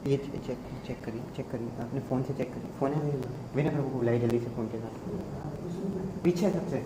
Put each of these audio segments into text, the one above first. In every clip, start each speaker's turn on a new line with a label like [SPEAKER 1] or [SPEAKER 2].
[SPEAKER 1] ये चेक करिए अपने फ़ोन से चेक करिए। फ़ोन है बिना प्रभु को बुलाइए जल्दी से फ़ोन के साथ, पीछे सबसे।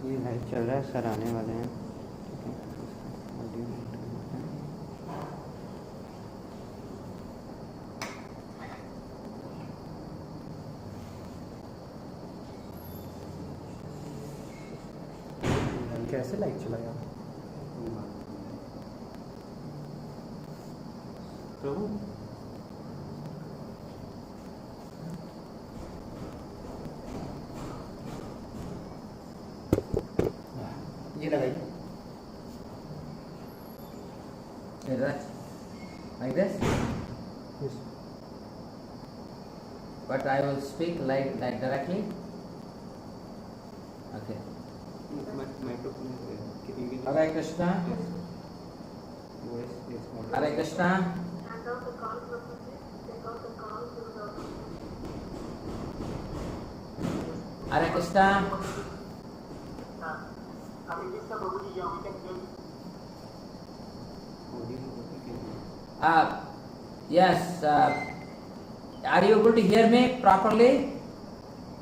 [SPEAKER 1] ये लाइव चल रहा है, सर आने वाले हैं।
[SPEAKER 2] कैसे लाइव चलाया प्रभु?
[SPEAKER 1] ये लगाइए।
[SPEAKER 3] Like this?
[SPEAKER 2] Yes.
[SPEAKER 3] But I will speak like directly. Okay. Hare Krishna. Hare Krishna. Hare Krishna. Yes. Are you able to hear me properly?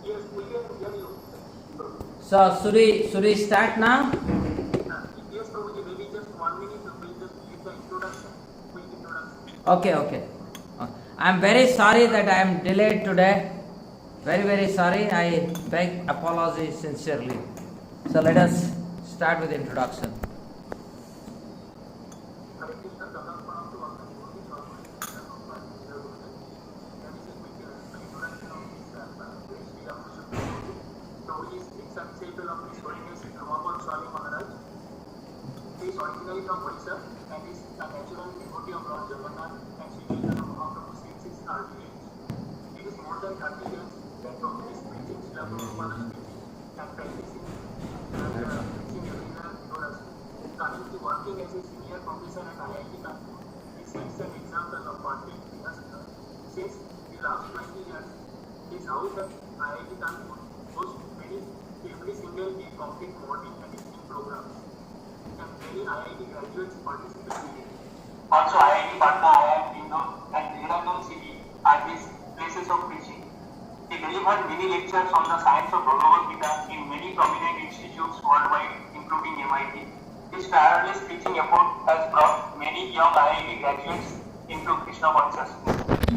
[SPEAKER 4] Yes, we can hear you.
[SPEAKER 3] So should we start now?
[SPEAKER 4] Yes, Prabhuji, maybe just 1 minute. We'll just give the introduction. Quick introduction.
[SPEAKER 3] Okay. I'm very sorry that I am delayed today. Very, very sorry. I beg apology sincerely. So let us start with the introduction.
[SPEAKER 4] He is originally from Odisha and is a natural devotee of Lord Jagannath and Sri Chaitanya Mahaprabhu since his early age. It is more than 30 years that Prabhu is preaching Srila Prabhupada's teaching and practicing original Buddhas. Currently working as a senior professor at IIT Kanpur, he sets an example of perfect Vihasana. Since the last 20 years, his house at IIT Kanpur hosts every single day complete morning and evening programs. And many IIT graduates participate in it. Also, IIT Patna, IIM Indore, and Dehradun city are his places of preaching. He delivered many lectures on the science of Bhagavad Gita in many prominent institutes worldwide, including MIT. His tireless preaching effort has brought many young IIT graduates into Krishna consciousness.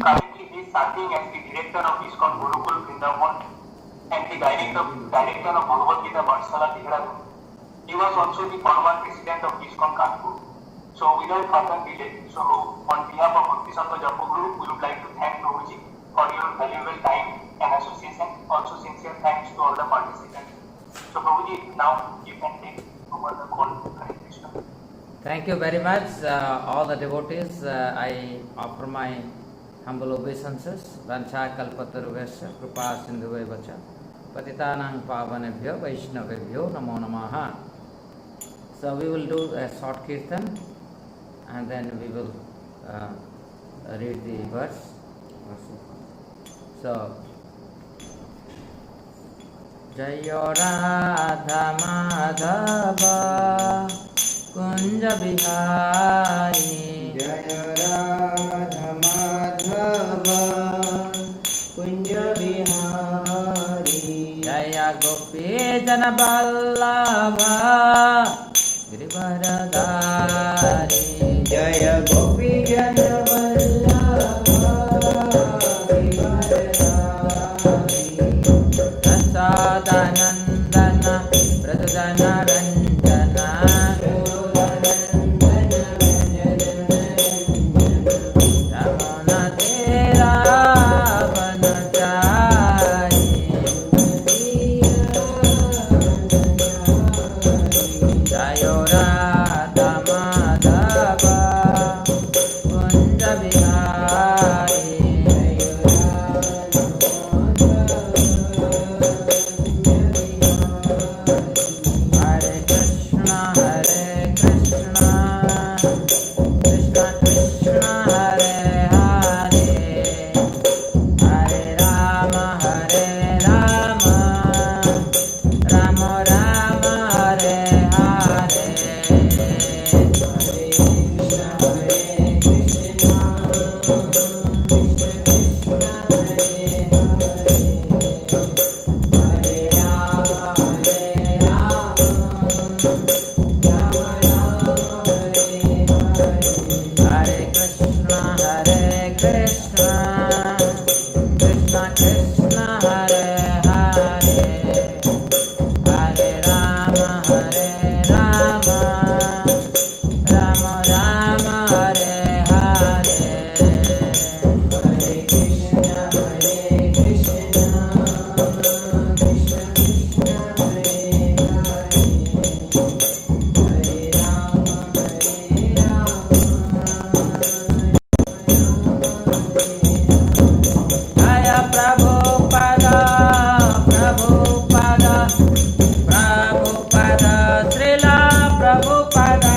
[SPEAKER 4] Currently, he is serving as the director of ISKCON Gurukul Vrindavan and the director of Bhagavad Gita Pathshala Dehradun. He was also the former president of ISKCON Kanpur. So without further delay, on behalf of Bhakti-Sangha Japa Group, we would like to thank Prabhuji for your valuable time and association. Also sincere thanks to all the participants. So Prabhuji, now you can take over the call. Hare Krishna.
[SPEAKER 3] Thank you very much, all the devotees. I offer my humble obeisances. Vancha kalpataruvesya kripa sindhuvevacha patitanang pavanebhyo vaishnavebhyo namo namaha. So we will do a short kirtan and then we will read the verse. So, Jayo Radha Madhava Kunja Bihari,
[SPEAKER 1] Jaya Radha Madhava Kunja Bihari,
[SPEAKER 3] Jaya Gopi Jana Vallabha Girivaradhari,
[SPEAKER 1] Jaya Gopi Jana Vallabha Girivaradhari,
[SPEAKER 3] Sadanandana Pradana Ranjana Ramana Tera Vanachari Jayo Radha Madhava Kunja Bihari. Hare Krishna Hare Krishna Krishna Krishna Hare Hare Hare Rama Hare Rama Rama Rama Hare Hare. Hare Krishna Hare Krishna Krishna Krishna Hare Hare Hare Rama Hare Rama Rama Rama Hare Hare. Hare Krishna Hare Krishna Krishna Krishna Hare Jaya Prabhupada, Prabhupada, Prabhupada, Srila Prabhupada.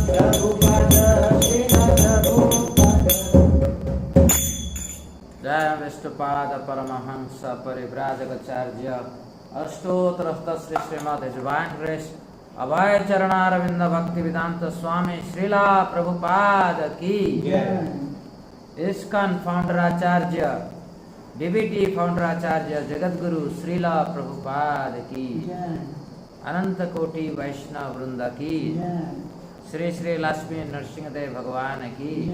[SPEAKER 3] Jaya Prabhupada, Srila Prabhupada. Jaya Vishnupada Paramahansa Parivrajagacharya Ashtotrasta Sri Srimad Divine Grace Abhay Charanaravindra Bhakti Vedanta Swami Srila Prabhupada ki. ISKCON Founder Acharya, DBT Founder Acharya Jagadguru Srila Prabhupada ki. Ananta Koti Vaishnava Vrinda ki. Sri Sri Lakshmi Nrsimhadev Bhagavan ki.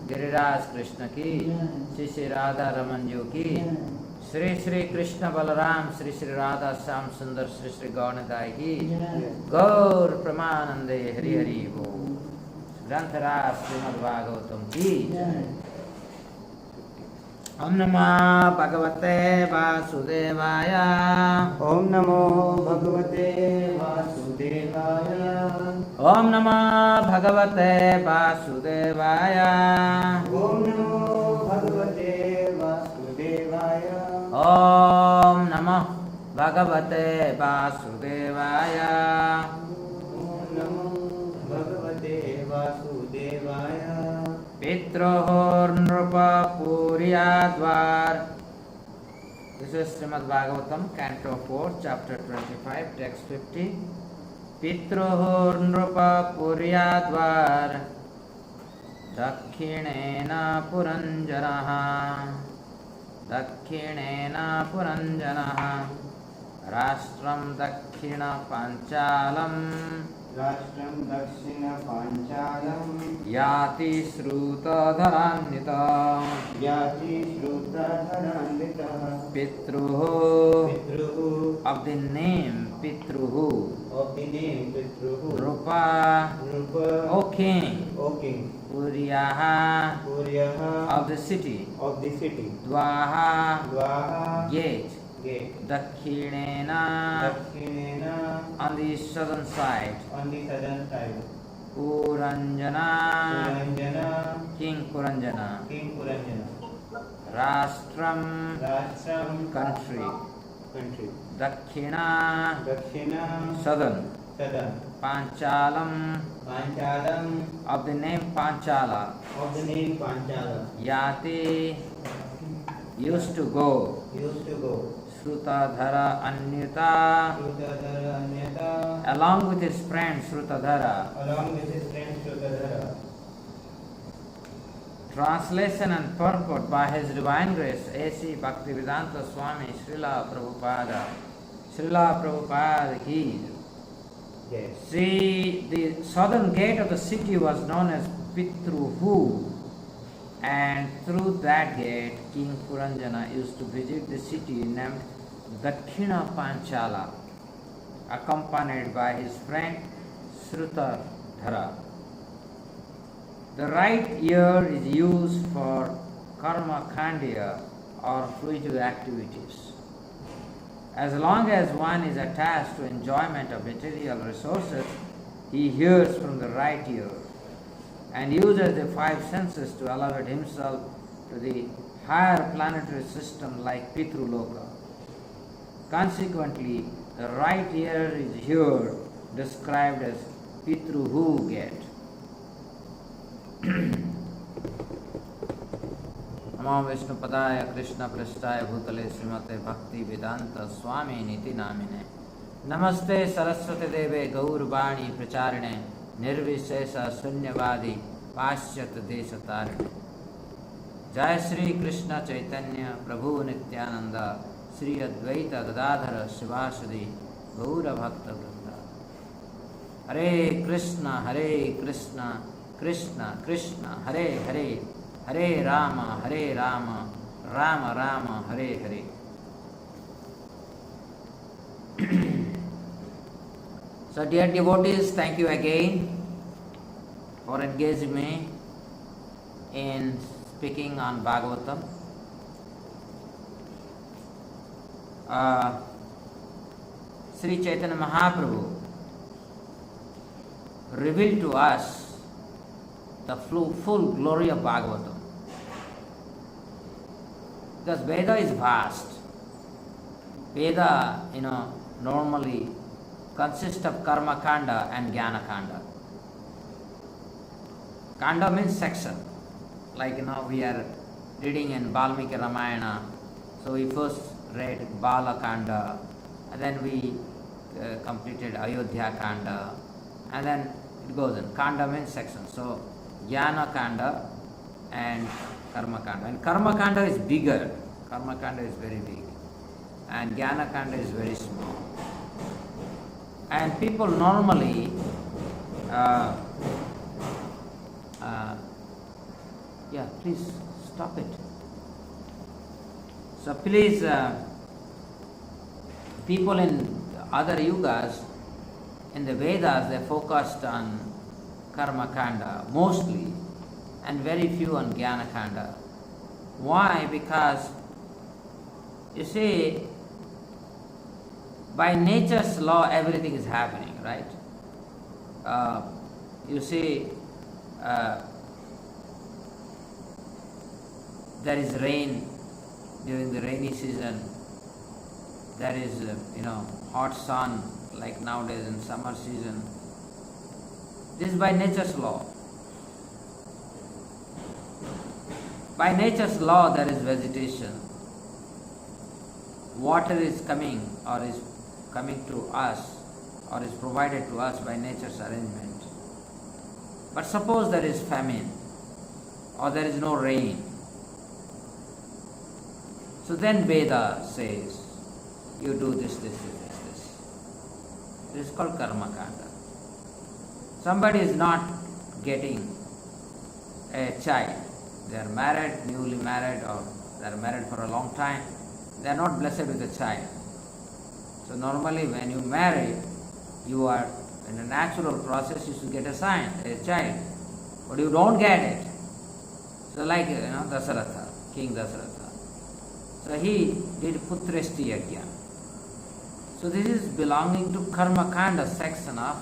[SPEAKER 3] Giriraj Krishna ki. Sri Sri Radha Ramanju ki. Sri Sri Krishna Balaram, Sri Sri Radha Syam Sundar, Sri Sri Gaunadai ki. Gaur Pramanande Hari Hari Bo. Granthara Srimad Bhagavatam ki. Om Namah Bhagavate Vasudevaya.
[SPEAKER 1] Om Namo Bhagavate Vasudevaya.
[SPEAKER 3] Om Namah Bhagavate Vasudevaya.
[SPEAKER 1] Om Namo Bhagavate Vasudevaya.
[SPEAKER 3] Om Namah Bhagavate Vasudevaya.
[SPEAKER 1] Om Namo Bhagavate Vasudevaya.
[SPEAKER 3] Pitrohor Nrupa Puryadvar. This is Srimad Bhagavatam, Canto 4, Chapter 25, Text 50. Pitrohor Nrupa Puryadvar Dakshinena Puranjana Dakshinena Puranjana Rastram Dakshina Panchalam
[SPEAKER 1] Rashtam Dakshina Panchalam
[SPEAKER 3] Yati Srutadharannita
[SPEAKER 1] Yati Shrutadharannita.
[SPEAKER 3] Pitruhu
[SPEAKER 1] Pitruhu
[SPEAKER 3] of the name Pitruhu
[SPEAKER 1] of the name Pitruhu.
[SPEAKER 3] Rupa
[SPEAKER 1] Rupa
[SPEAKER 3] O king
[SPEAKER 1] O king.
[SPEAKER 3] Puryaha
[SPEAKER 1] Puryaha
[SPEAKER 3] of the city
[SPEAKER 1] of the city.
[SPEAKER 3] Dwaha
[SPEAKER 1] Dwaha
[SPEAKER 3] gate
[SPEAKER 1] gate.
[SPEAKER 3] Dakshinena
[SPEAKER 1] Dakshinena
[SPEAKER 3] on the southern side
[SPEAKER 1] on the southern side.
[SPEAKER 3] Puranjana
[SPEAKER 1] Purañjana
[SPEAKER 3] King Puranjana
[SPEAKER 1] King Purañjana.
[SPEAKER 3] Rastram
[SPEAKER 1] Rashtam
[SPEAKER 3] country
[SPEAKER 1] country.
[SPEAKER 3] Dakshina
[SPEAKER 1] Dakshina
[SPEAKER 3] southern
[SPEAKER 1] southern.
[SPEAKER 3] Panchalam
[SPEAKER 1] Panchalam
[SPEAKER 3] of the name Panchala
[SPEAKER 1] of the name Panchala.
[SPEAKER 3] Yati used to go
[SPEAKER 1] Used to go.
[SPEAKER 3] Srutadhara Anyuta
[SPEAKER 1] Shrutadhara Anyata
[SPEAKER 3] along with his friend Srutadhara.
[SPEAKER 1] along with his friend Shrutadhara.
[SPEAKER 3] Translation and purport by His Divine Grace A.C. Bhaktivedanta Swami Srila Prabhupada. Srila Prabhupada ki.
[SPEAKER 1] Yes.
[SPEAKER 3] See, the southern gate of the city was known as Pitruhu, and through that gate King Puranjana used to visit the city named Dakshina Panchala, accompanied by his friend Srutadhara. The right ear is used for karma khandya or fluid activities. As long as one is attached to enjoyment of material resources, he hears from the right ear and uses the five senses to elevate himself to the higher planetary system like Pitruloka. Consequently, the right ear is here described as Pitruhu get. Namo Vishnu Padaya Krishna Prasthaya Bhutale Srimate Bhakti Vedanta Swami Niti Namine Namaste Saraswati Deve Gaurvani Pracharine Nirvishesha Sunyavadi Paschat Deshatarine Jai Sri Krishna Chaitanya Prabhu Nityananda Sri Advaita Gadadhara Shivasadi Gaura Bhakta Vrinda Hare Krishna Krishna Krishna Hare Hare Hare Rama Rama Rama Hare Hare. So dear devotees, thank you again for engaging me in speaking on Bhagavatam. Sri Chaitanya Mahaprabhu revealed to us the full glory of Bhagavatam. Because Veda is vast. Veda, normally consists of Karma Kanda and Jnana Kanda. Kanda means section. Like we are reading in Valmiki Ramayana. So we first read Bala Kanda, and then we completed Ayodhya Kanda, and then it goes in. Kanda means section. So Jnana Kanda and Karma Kanda. And Karma Kanda is bigger. Karma Kanda is very big. And Jnana Kanda is very small. And people normally, please stop it. So please, people in other yugas, in the Vedas, they focused on Karma Kanda mostly, and very few on Jnana Kanda. Why? Because, you see, by nature's law, everything is happening, right? You see, there is rain during the rainy season. There is, hot sun, like nowadays in summer season. This is by nature's law. By nature's law, there is vegetation. Water is coming or is coming to us or is provided to us by nature's arrangement. But suppose there is famine or there is no rain. So then Veda says, you do this. This is called Karma Kanda. Somebody is not getting a child. They are married, newly married, or they are married for a long time. They are not blessed with a child. So normally when you marry, you are in a natural process, you should get a child. But you don't get it. So like, Dasaratha, King Dasaratha. So he did Putreshti Yajna. So this is belonging to Karma Kanda section of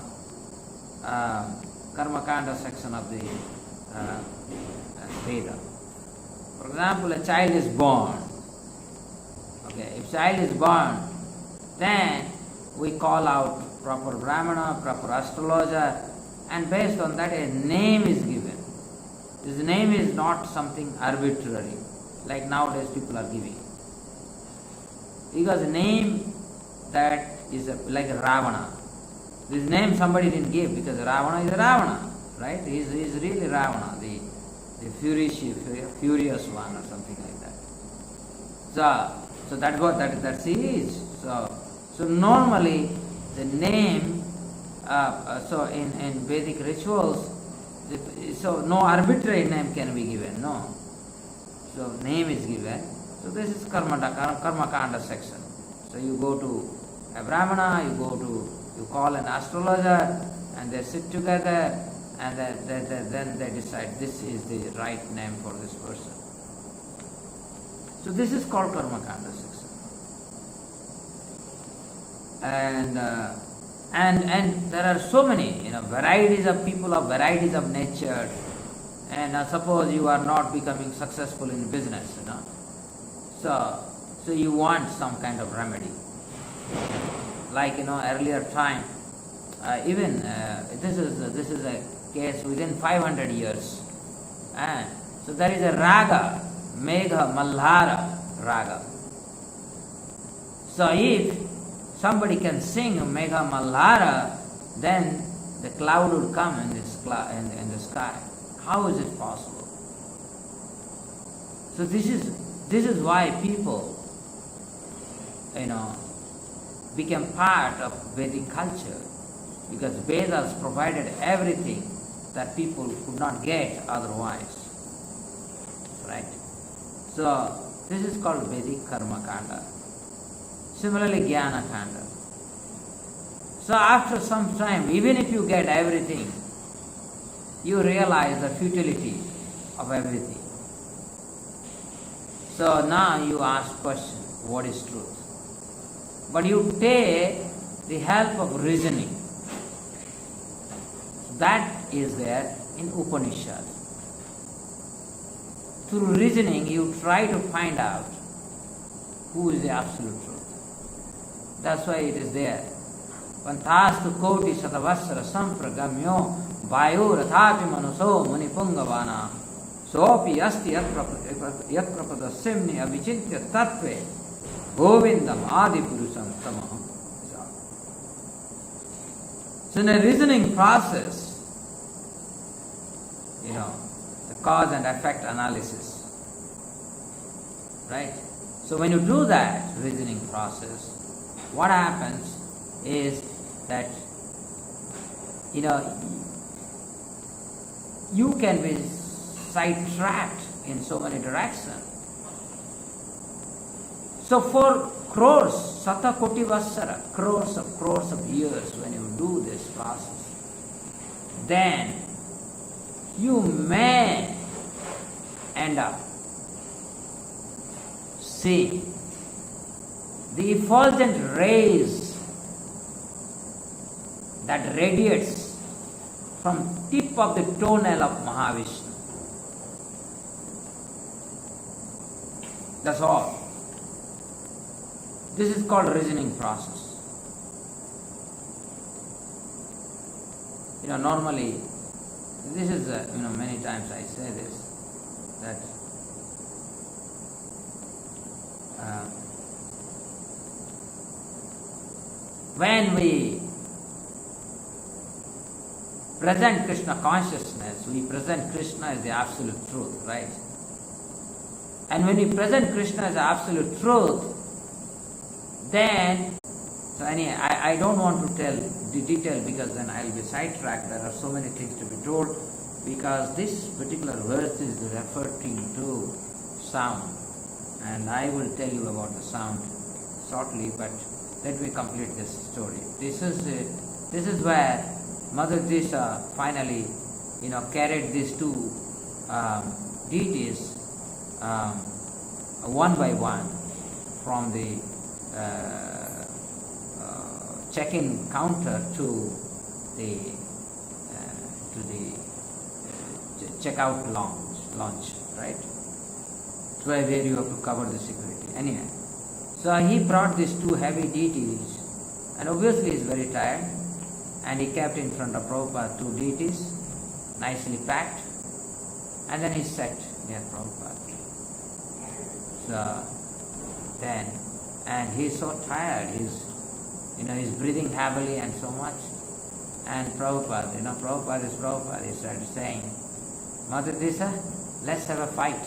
[SPEAKER 3] the Veda. For example, a child is born. Okay, if child is born, then we call out proper Brahmana, proper astrologer, and based on that a name is given. This name is not something arbitrary, like nowadays people are giving. Because name that is like Ravana. This name somebody didn't give because Ravana is Ravana, right? He is really Ravana, the furious one or something like that. So that's he is. So normally the name, so in Vedic rituals, so no arbitrary name can be given, no. So name is given. So this is Karma Kanda section. So you go to a Brahmana, you call an astrologer, and they sit together, and then they decide this is the right name for this person. So this is called Karma Kanda section. and there are so many, varieties of people of varieties of nature. And suppose you are not becoming successful in business, so you want some kind of remedy. Like earlier time, even this is a case within 500 years. And so there is a raga, Megha Malhara raga. So if somebody can sing Megha Malhara, then the cloud would come in the sky. How is it possible? So this is why people, became part of Vedic culture, because Vedas provided everything that people could not get otherwise. Right? So this is called Vedic Karma Kanda. Similarly, Jnana Kanda. So after some time, even if you get everything, you realize the futility of everything. So now you ask question, what is truth? But you take the help of reasoning. That is there in Upanishad. Through reasoning, you try to find out who is the absolute truth. That's why it is there. Pantastu koti satavasara sampragamyo vayu rathapi manuso munipungavana sopi asti yaprapadassimni avichintya tattve govindam adi purusham tamaha. So in a reasoning process, the cause and effect analysis, right? So when you do that reasoning process, what happens is that you can be sidetracked in so many directions. So for crores, sata koti vassara, crores of years, when you do this process, then you may end up seeing the effulgent rays that radiates from tip of the toenail of Mahavishnu. That's all. This is called reasoning process. Normally, this is, many times I say this, that when we present Krishna consciousness, we present Krishna as the absolute truth, right? And when we present Krishna as the absolute truth, then, I don't want to tell the detail because then I will be sidetracked. There are so many things to be told, because this particular verse is referring to sound, and I will tell you about the sound shortly, but let me complete this story. This is where Mother Teresa finally, carried these two deities one by one from the check-in counter to the check-out lounge, right? So where you have to cover the security. Anyway, so he brought these two heavy deities, and obviously he is very tired, and he kept in front of Prabhupada two deities, nicely packed, and then he sat near Prabhupada. So then, and he is so tired, he's breathing heavily and so much. And Prabhupada, Prabhupada is Prabhupada, he started saying, Mother Teresa, let's have a fight.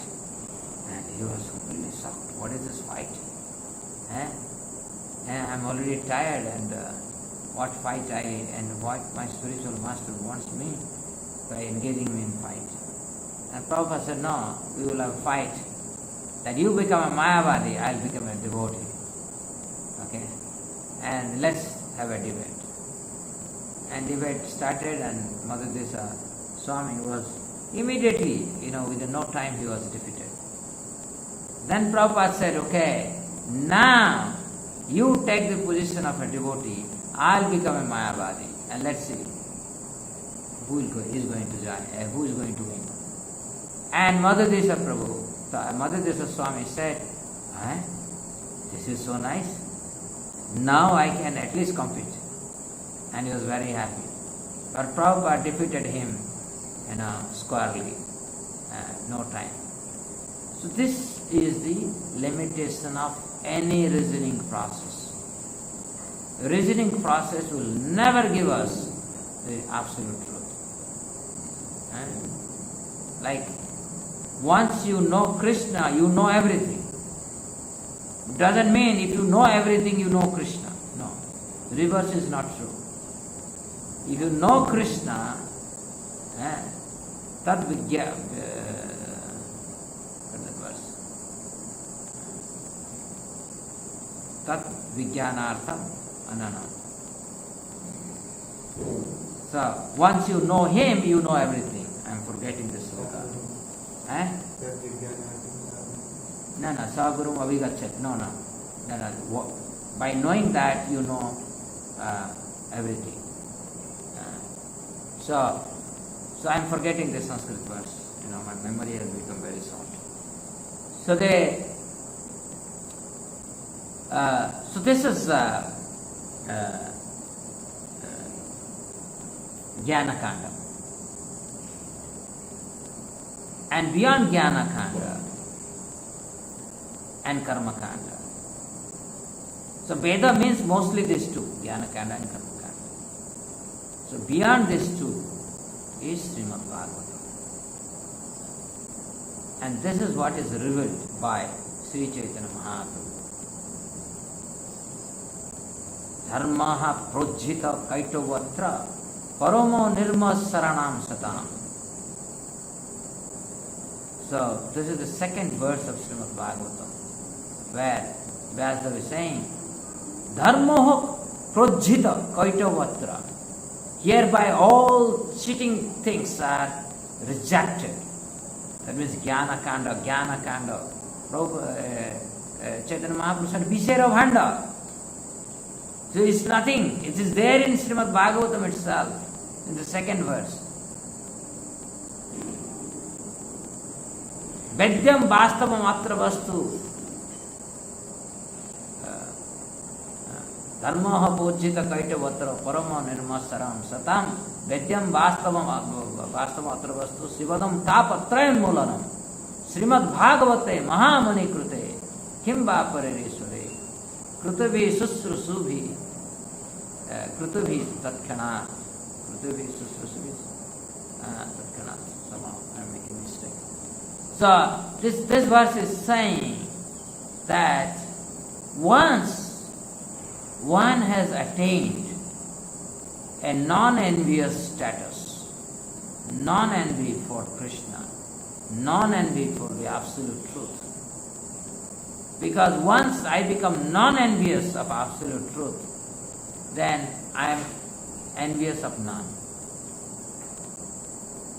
[SPEAKER 3] And he was completely shocked. What is this fight? I'm already tired, and what fight and what my spiritual master wants me by engaging me in fight. And Prabhupada said, no, we will have a fight. That you become a Mayavadi, I'll become a devotee. Okay? And let's have a debate. And debate started, and Mother Teresa Swami was immediately, within no time he was defeated. Then Prabhupada said, okay, now You take the position of a devotee, I'll become a Mayavadi, and let's see who is going to join, who is going to win. And Madhudesha Prabhu, Madhudesha Swami said, this is so nice. Now I can at least compete. And he was very happy. But Prabhupada defeated him, squarely, no time. So this is the limitation of any reasoning process. The reasoning process will never give us the absolute truth. Like, once you know Krishna, you know everything. Doesn't mean if you know everything, you know Krishna. No. The reverse is not true. If you know Krishna, tad vigya, tat vijnanartham anana. So, once you know him, you know everything. I am forgetting this sloka. No, Sagurum Avigachat. No. By knowing that, you know everything. So I am forgetting the Sanskrit words. My memory has become very short. So this is Jnana Kanda. And beyond Jnana Kanda and Karma Kanda. So Veda means mostly these two, Jnana Kanda and Karma Kanda. So beyond these two is Srimad Bhagavatam. And this is what is revealed by Sri Chaitanya Mahaprabhu. Dharmaha projjita kaitovatra paramo nirma saranam satam. So this is the second verse of Srimad Bhagavatam, where Vyasdev is saying, Dharmoho projjita kaitovatra. Hereby all cheating things are rejected. That means Jnana Kanda. Chaitanya Mahaprabhu said, Visera Bhanda. So it's nothing. It is there in Srimad Bhagavatam itself, in the second verse. Vedyam vastavam atra vastu. Dharmaha pojjita kaitavatra parama nirmasaram satam. Vedyam vastavam atra vastu. Sivadam tapatrayan mulanam. Srimad Bhagavate mahamani krute. Kimba pareresure. Krutavi susrusubhi. Krutavi tatkana. Krutavi susrusubhi. Tatkana. Somehow I am making a mistake. So this verse is saying that once one has attained a non-envious status, non-envy for Krishna, non-envy for the absolute truth. Because once I become non-envious of absolute truth, then I am envious of none.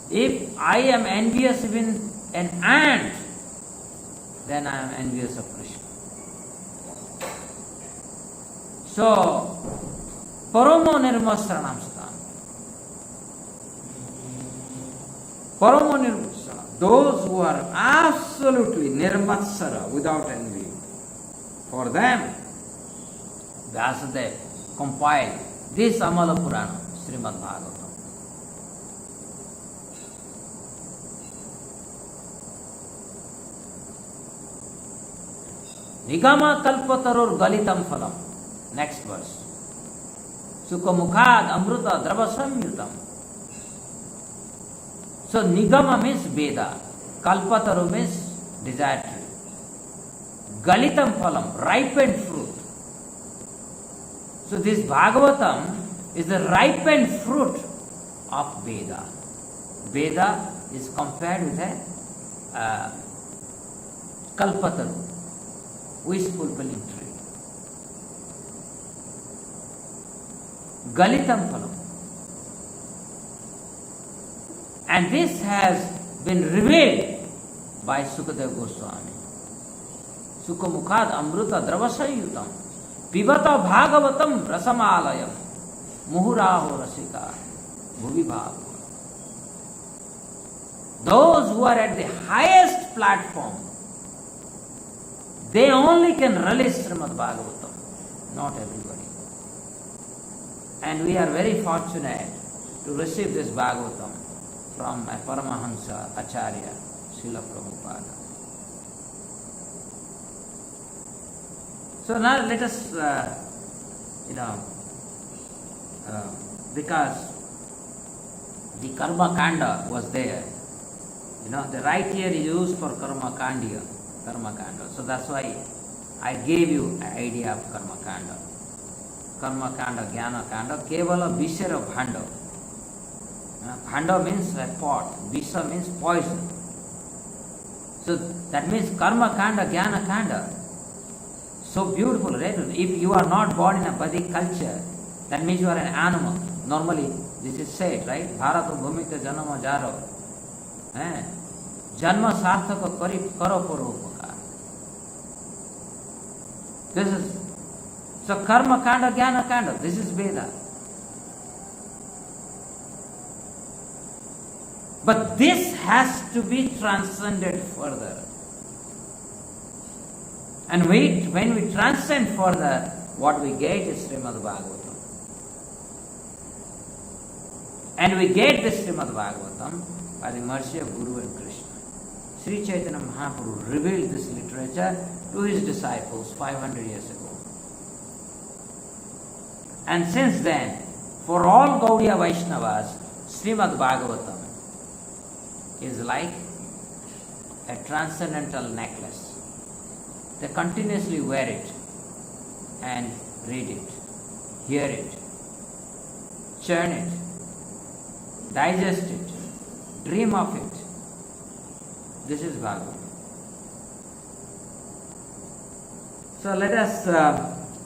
[SPEAKER 3] If I am envious even an ant, then I am envious of Krishna. So, Paramo Nirmasaranam Satam. Paramo Nirmasara, those who are absolutely Nirmatsara, without envy, for them, Vyasadeva compiled this Amala Purana, Srimad Bhagavatam. Nigama kalpatarur galitam phalam. Next verse. Sukhamukhad amruta drava samyutam. So Nigama means Veda. Kalpataru means desired tree. Galitam phalam, ripened fruit. So this Bhagavatam is the ripened fruit of Veda. Veda is compared with a kalpataru, wish-fulfilling tree. Galitam phalam. And this has been revealed by Sukadeva Goswami. Sukhamukhad amruta dravasayutam. Pibata Bhagavatam Rasamalayam Muhuraho Rasika Bhuvi Bhava. Those who are at the highest platform, they only can relish Srimad Bhagavatam, not everybody. And we are very fortunate to receive this Bhagavatam from a Paramahansa Acharya, Srila Prabhupada. So now let us, because the Karma Kanda was there, the right ear is used for Karma Kanda. So that's why I gave you an idea of Karma Kanda. Karma Kanda, Jnana Kanda, Kevala Vishara Bhanda. Bhanda means a pot, Visha means poison. So that means Karma Kanda, Jnana Kanda. So beautiful, right? If you are not born in a Vedic culture, that means you are an animal. Normally, this is said, right? Bharata Bhumika Janama Jaro. Janma Sarthaka Karo Purupaka. This is, so Karma Kanda, Jnana Kanda, this is Veda. But this has to be transcended further. And when we transcend further, what we get is Srimad Bhagavatam. And we get this Srimad Bhagavatam by the mercy of Guru and Krishna. Sri Chaitanya Mahaprabhu revealed this literature to his disciples 500 years ago. And since then, for all Gaudiya Vaishnavas, Srimad Bhagavatam is like a transcendental necklace. They continuously wear it and read it, hear it, churn it, digest it, dream of it. This is Bhagavatam. So let us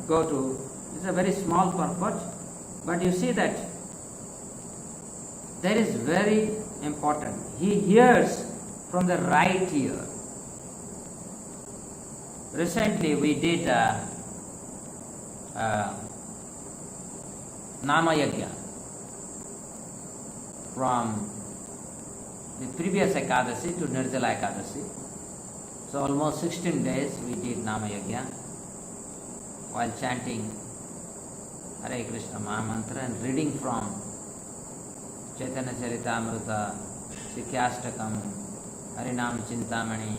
[SPEAKER 3] go to, this is a very small purport, but you see that that is very important. He hears from the right ear. Recently we did Nama Yajna from the previous Ekadasi to Nirjala Ekadasi. So almost 16 days we did Nama Yajna while chanting Hare Krishna Mahamantra and reading from Chaitanya Charitamrita, Sikyastakam, Harinam Chintamani,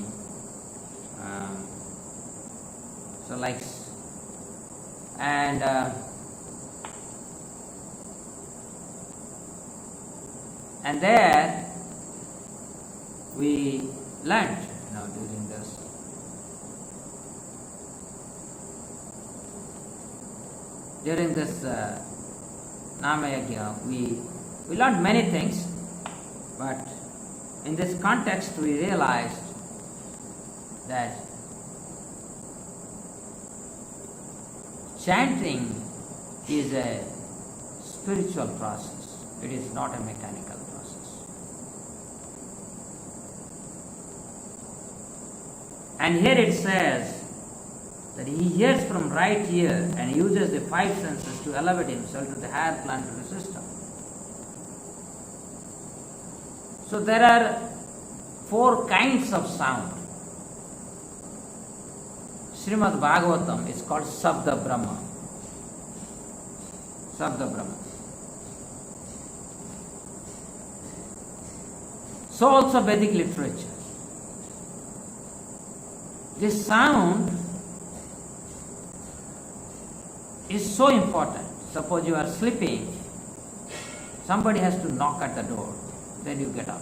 [SPEAKER 3] so likes. And there we learned during this Nama Yajna, we learned many things, but in this context we realized that chanting is a spiritual process. It is not a mechanical process. And here it says that he hears from right ear and uses the five senses to elevate himself to the higher planetary system. So there are 4 kinds of sound. Srimad Bhagavatam is called Sabda Brahma. Sabda Brahma. So also Vedic literature. This sound is so important. Suppose you are sleeping, somebody has to knock at the door, then you get up.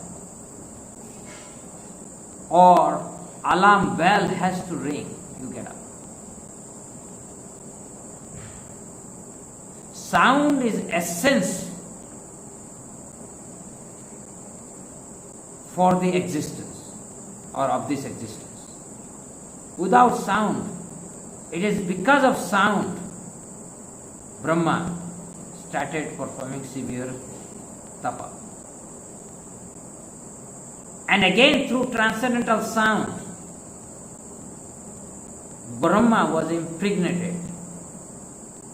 [SPEAKER 3] Or alarm bell has to ring, you get up. Sound is essence for the existence or of this existence. Without sound, it is because of sound Brahma started performing severe tapa. And again through transcendental sound, Brahma was impregnated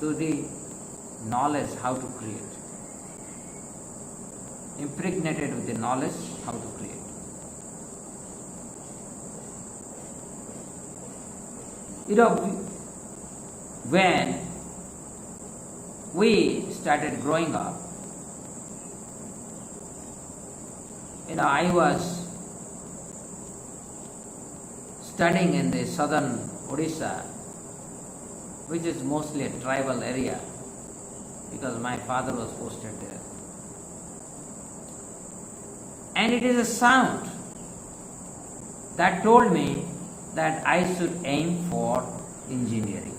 [SPEAKER 3] to the knowledge how to create. Impregnated with the knowledge how to create. When we started growing up, I was studying in the southern Odisha, which is mostly a tribal area, because my father was posted there. And it is a sound that told me that I should aim for engineering.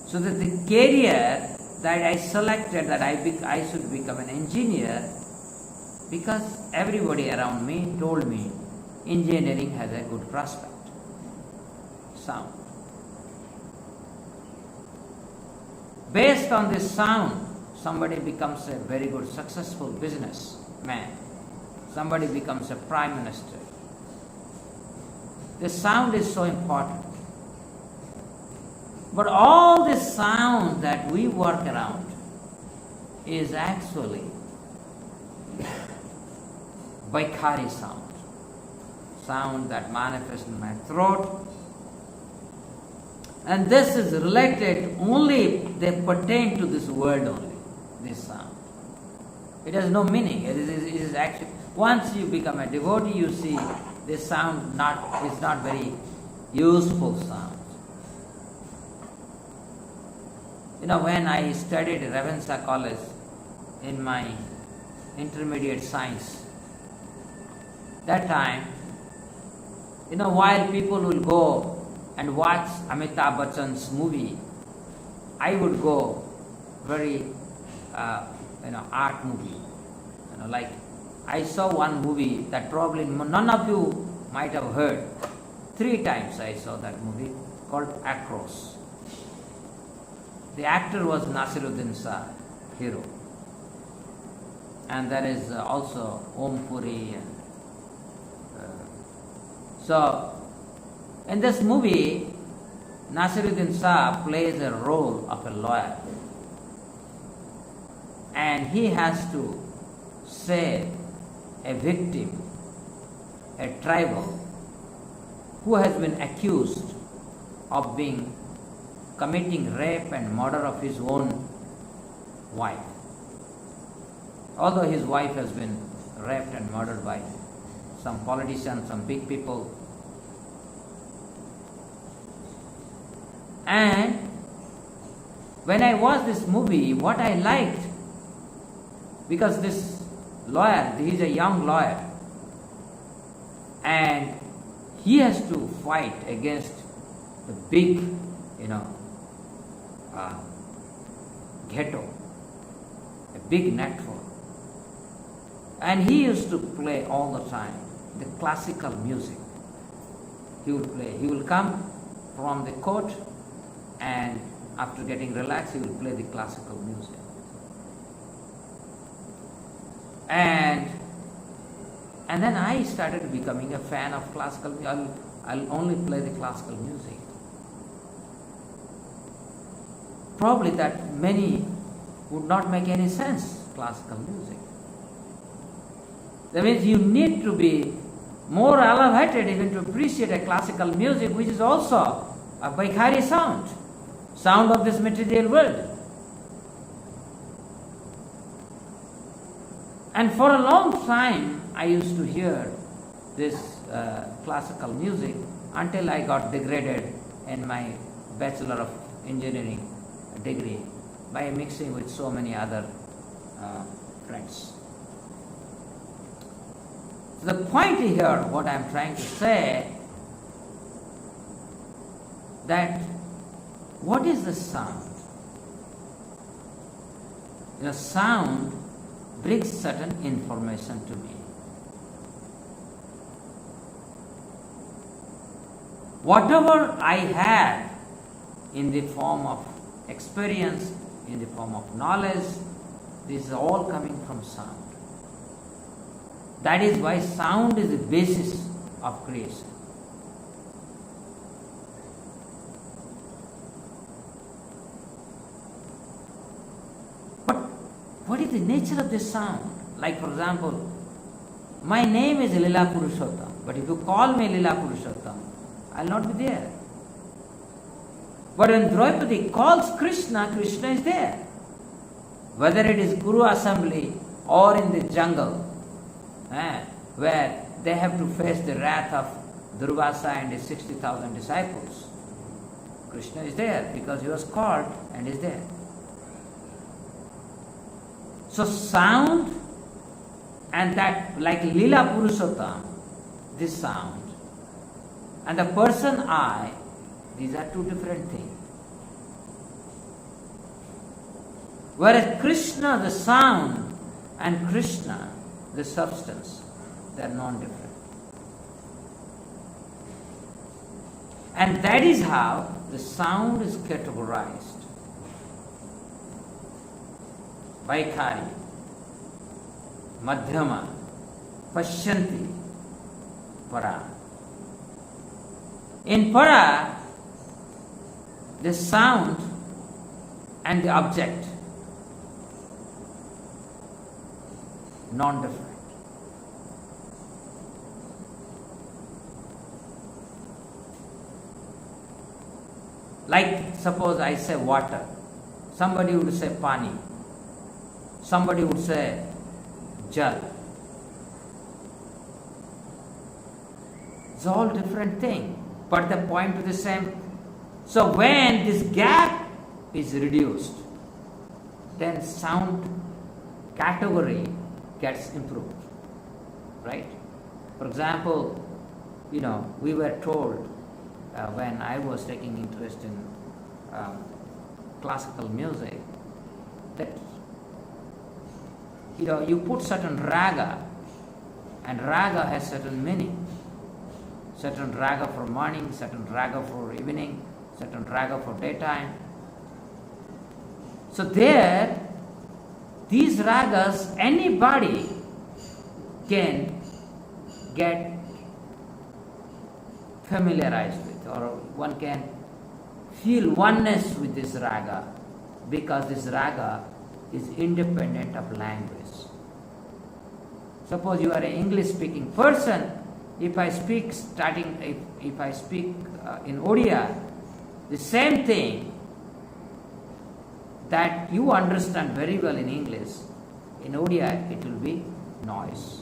[SPEAKER 3] So that the career that I selected, that I should become an engineer, because everybody around me told me engineering has a good prospect. Sound. Based on this sound, somebody becomes a very good successful businessman. Somebody becomes a prime minister. The sound is so important. But all this sound that we work around is actually Vaikhari sound. Sound that manifests in my throat. And this is related only, they pertain to this world only, this sound. It has no meaning. It is actually, once you become a devotee, you see this sound is not very useful sound. When I studied at Ravensa College in my intermediate science, that time, while people will go and watch Amitabh Bachchan's movie, I would go very, art movie. Like I saw one movie that probably none of you might have heard. 3 times I saw that movie called Across. The actor was Nasiruddin Shah, hero. And there is also Om Puri. So, in this movie, Nasiruddin Shah plays a role of a lawyer. And he has to save a victim, a tribal, who has been accused of committing rape and murder of his own wife. Although his wife has been raped and murdered by some politicians, some big people. And when I watched this movie, what I liked, because this lawyer, he is a young lawyer, and he has to fight against the big, ghetto, a big network. And he used to play all the time the classical music. He will come from the court, and after getting relaxed, he will play the classical music. And then I started becoming a fan of classical music. I'll only play the classical music. Probably that many would not make any sense, classical music. That means you need to be more elevated even to appreciate a classical music, which is also a Vaikhari sound, sound of this material world. And for a long time, I used to hear this classical music until I got degraded in my Bachelor of Engineering degree by mixing with so many other friends. So the point here, what I am trying to say, that what is the sound? The sound brings certain information to me. Whatever I had in the form of experience, in the form of knowledge, this is all coming from sound. That is why sound is the basis of creation. what is the nature of this sound? Like for example, my name is Lila Purushottam, but if you call me Lila Purushottam, I will not be there. But when Draupadi calls Krishna, Krishna is there. Whether it is Guru assembly or in the jungle, where they have to face the wrath of Durvasa and his 60,000 disciples, Krishna is there because he was called and is there. So sound and that, like Lila Purushottam, this sound, and the person I, these are two different things. Whereas Krishna, the sound, and Krishna, the substance, they are non-different. And that is how the sound is categorized. Vaikhari, Madhyama, Pashyanti, Para. In Para, the sound and the object, non-different. Like suppose I say water, somebody would say pani, somebody would say jal. It's all different thing, but the point to the same. So when this gap is reduced, then sound category gets improved, right? For example, we were told when I was taking interest in classical music that you put certain raga, and raga has certain meaning. Certain raga for morning, certain raga for evening, certain raga for daytime. So there, these ragas, anybody can get familiarized with, or one can feel oneness with this raga, because this raga is independent of language. Suppose you are an English speaking person, if I speak in Odia, the same thing that you understand very well in English, in Odia it will be noise.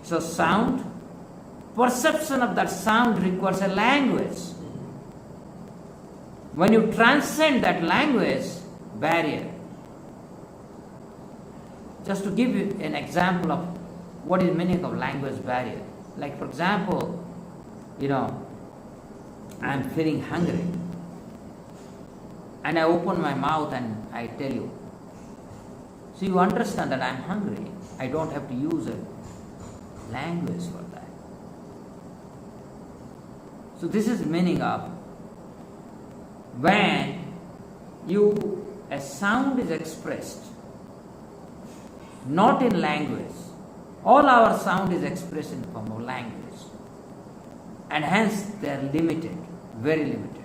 [SPEAKER 3] So sound, perception of that sound requires a language. When you transcend that language barrier, just to give you an example of what is the meaning of language barrier. Like for example, I am feeling hungry, and I open my mouth and I tell you. So you understand that I am hungry. I don't have to use a language for that. So this is the meaning of when a sound is expressed, not in language. All our sound is expressed in form of language, and hence they are limited, very limited.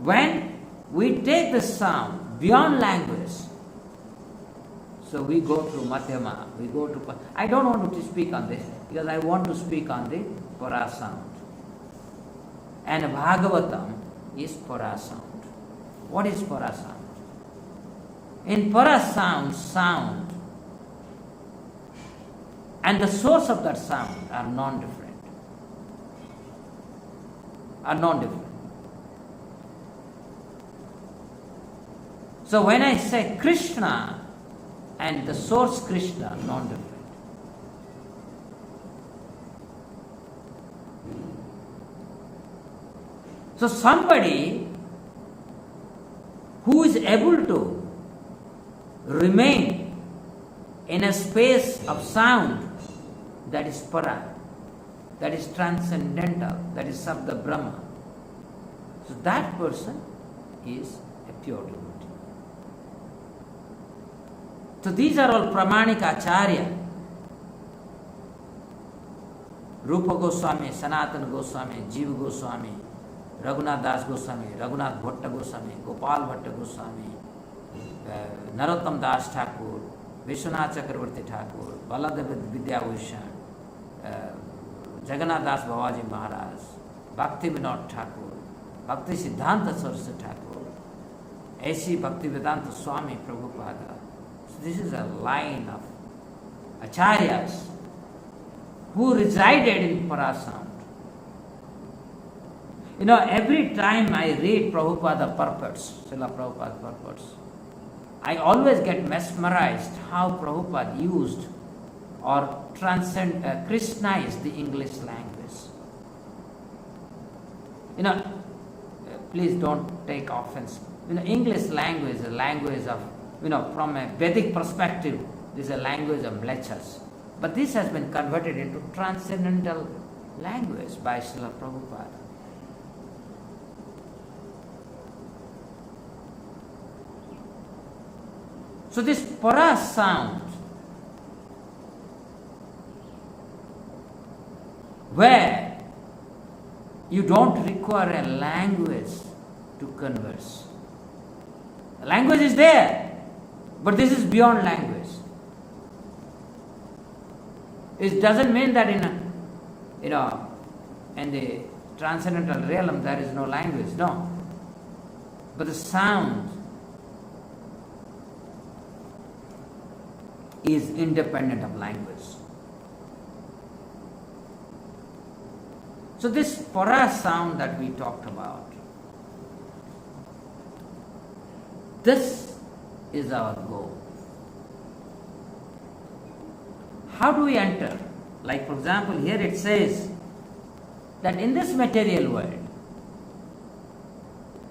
[SPEAKER 3] When we take the sound beyond language, so we go through Madhyama, we go to... I don't want to speak on this, because I want to speak on the Para sound. And Bhagavatam is Para sound. What is Para sound? In Para sound, and the source of that sound are non-different. So when I say Krishna and the source Krishna, non-different. So somebody who is able to remain in a space of sound, that is para, that is transcendental, that is Sabda Brahma. So that person is a pure devotee. So these are all Pramanik Acharya. Rupa Goswami, Sanatana Goswami, Jiva Goswami, Raghunath Das Goswami, Raghunath Bhatta Goswami, Gopal Bhatta Goswami, Narottam Das Thakur, Vishwanath Chakravarti Thakur, Baladev Vidyabhushan, Jagannath Das Babaji Maharaj, Bhakti Vinod Thakur, Bhakti Siddhanta Saraswati Thakur, A.C. Bhaktivedanta Swami Prabhupada. So this is a line of acharyas who resided in Parasound. You know, every time I read Prabhupada purports, Srila Prabhupada purports, I always get mesmerized how Prabhupada used or Christianized the English language. You know, please don't take offense. You know, English language is a language of, you know, from a Vedic perspective, this is a language of mlechas. But this has been converted into transcendental language by Srila Prabhupada. So this para sound, where you don't require a language to converse. The language is there, but this is beyond language. It doesn't mean that in the transcendental realm there is no language, no. But the sound is independent of language. So this para sound that we talked about, this is our goal. How do we enter? Like for example, here it says that in this material world,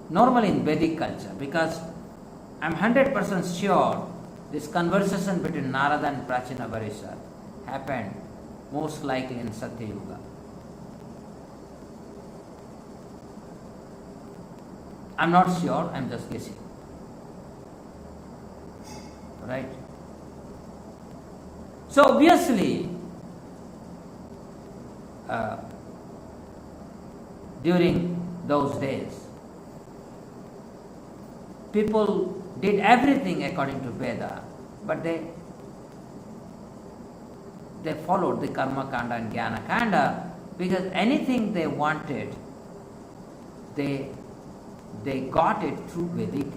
[SPEAKER 3] normally in Vedic culture, because I'm 100% sure this conversation between Narada and Prachina Varishad happened most likely in Satya Yuga. I'm not sure, I'm just guessing. Right? So obviously, during those days, people did everything according to Veda, but they followed the Karma Kanda and Jnana Kanda because anything they wanted, they got it through Vedic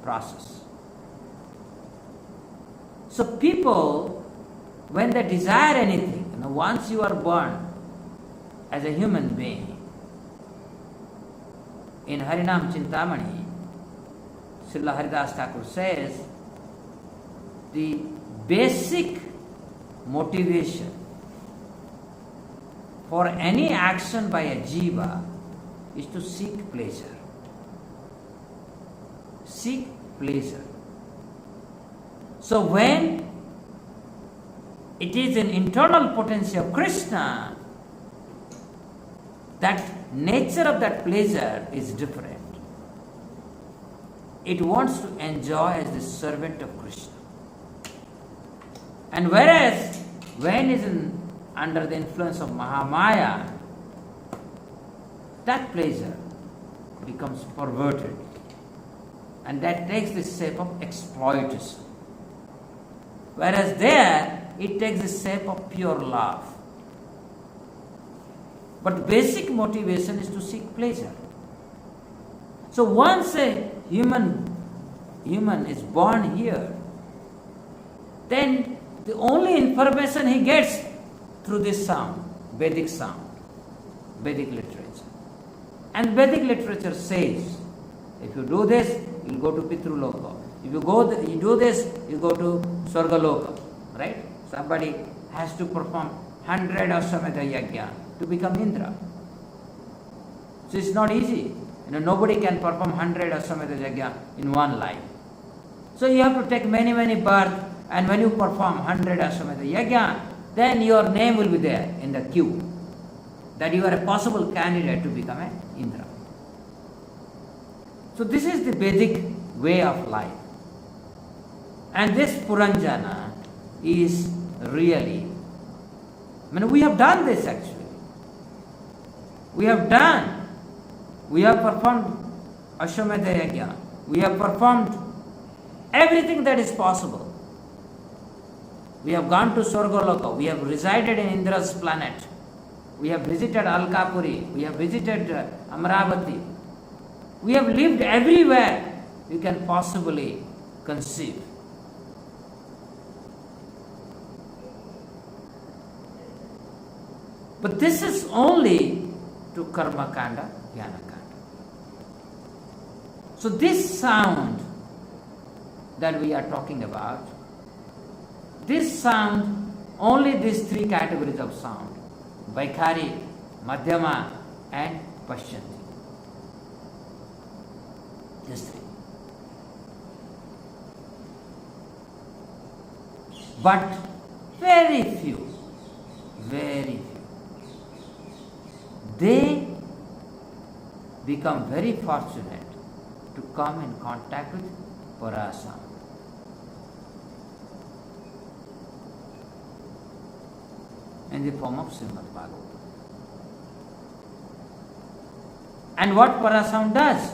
[SPEAKER 3] process. So people, when they desire anything, once you are born as a human being, in Harinam Chintamani, Srila Haridas Thakur says, the basic motivation for any action by a jiva is to seek pleasure. Seek pleasure. So when it is an internal potency of Krishna, that nature of that pleasure is different. It wants to enjoy as the servant of Krishna. And whereas when it is under the influence of Mahamaya, that pleasure becomes perverted. And that takes the shape of exploitation. Whereas there, it takes the shape of pure love. But basic motivation is to seek pleasure. So once a human is born here, then the only information he gets through this sound, Vedic literature. And Vedic literature says, if you do this, you go to Pitruloka. If you do this, you go to Swargaloka. Right? Somebody has to perform 100 Ashwamedha Yajna to become Indra. So it's not easy. Nobody can perform 100 Ashwamedha Yajna in one life. So you have to take many births, and when you perform 100 Ashwamedha Yajna, then your name will be there in the queue, that you are a possible candidate to become an Indra. So this is the Vedic way of life. And this Puranjana is really, we have done this actually. We have done We have performed Ashwamedha Yajna. We have performed everything that is possible. We have gone to Swargaloka. We have resided in Indra's planet. We have visited Alkapuri. We have visited Amaravati. We have lived everywhere you can possibly conceive. But this is only to Karma Kanda, Jnana Kanda. So this sound that we are talking about, this sound, only these three categories of sound, Vaikhari, Madhyama and Pashyanti. These three. But very few, they become very fortunate to come in contact with Parasam. In the form of Srimad Bhagavatam. And what Parasound does?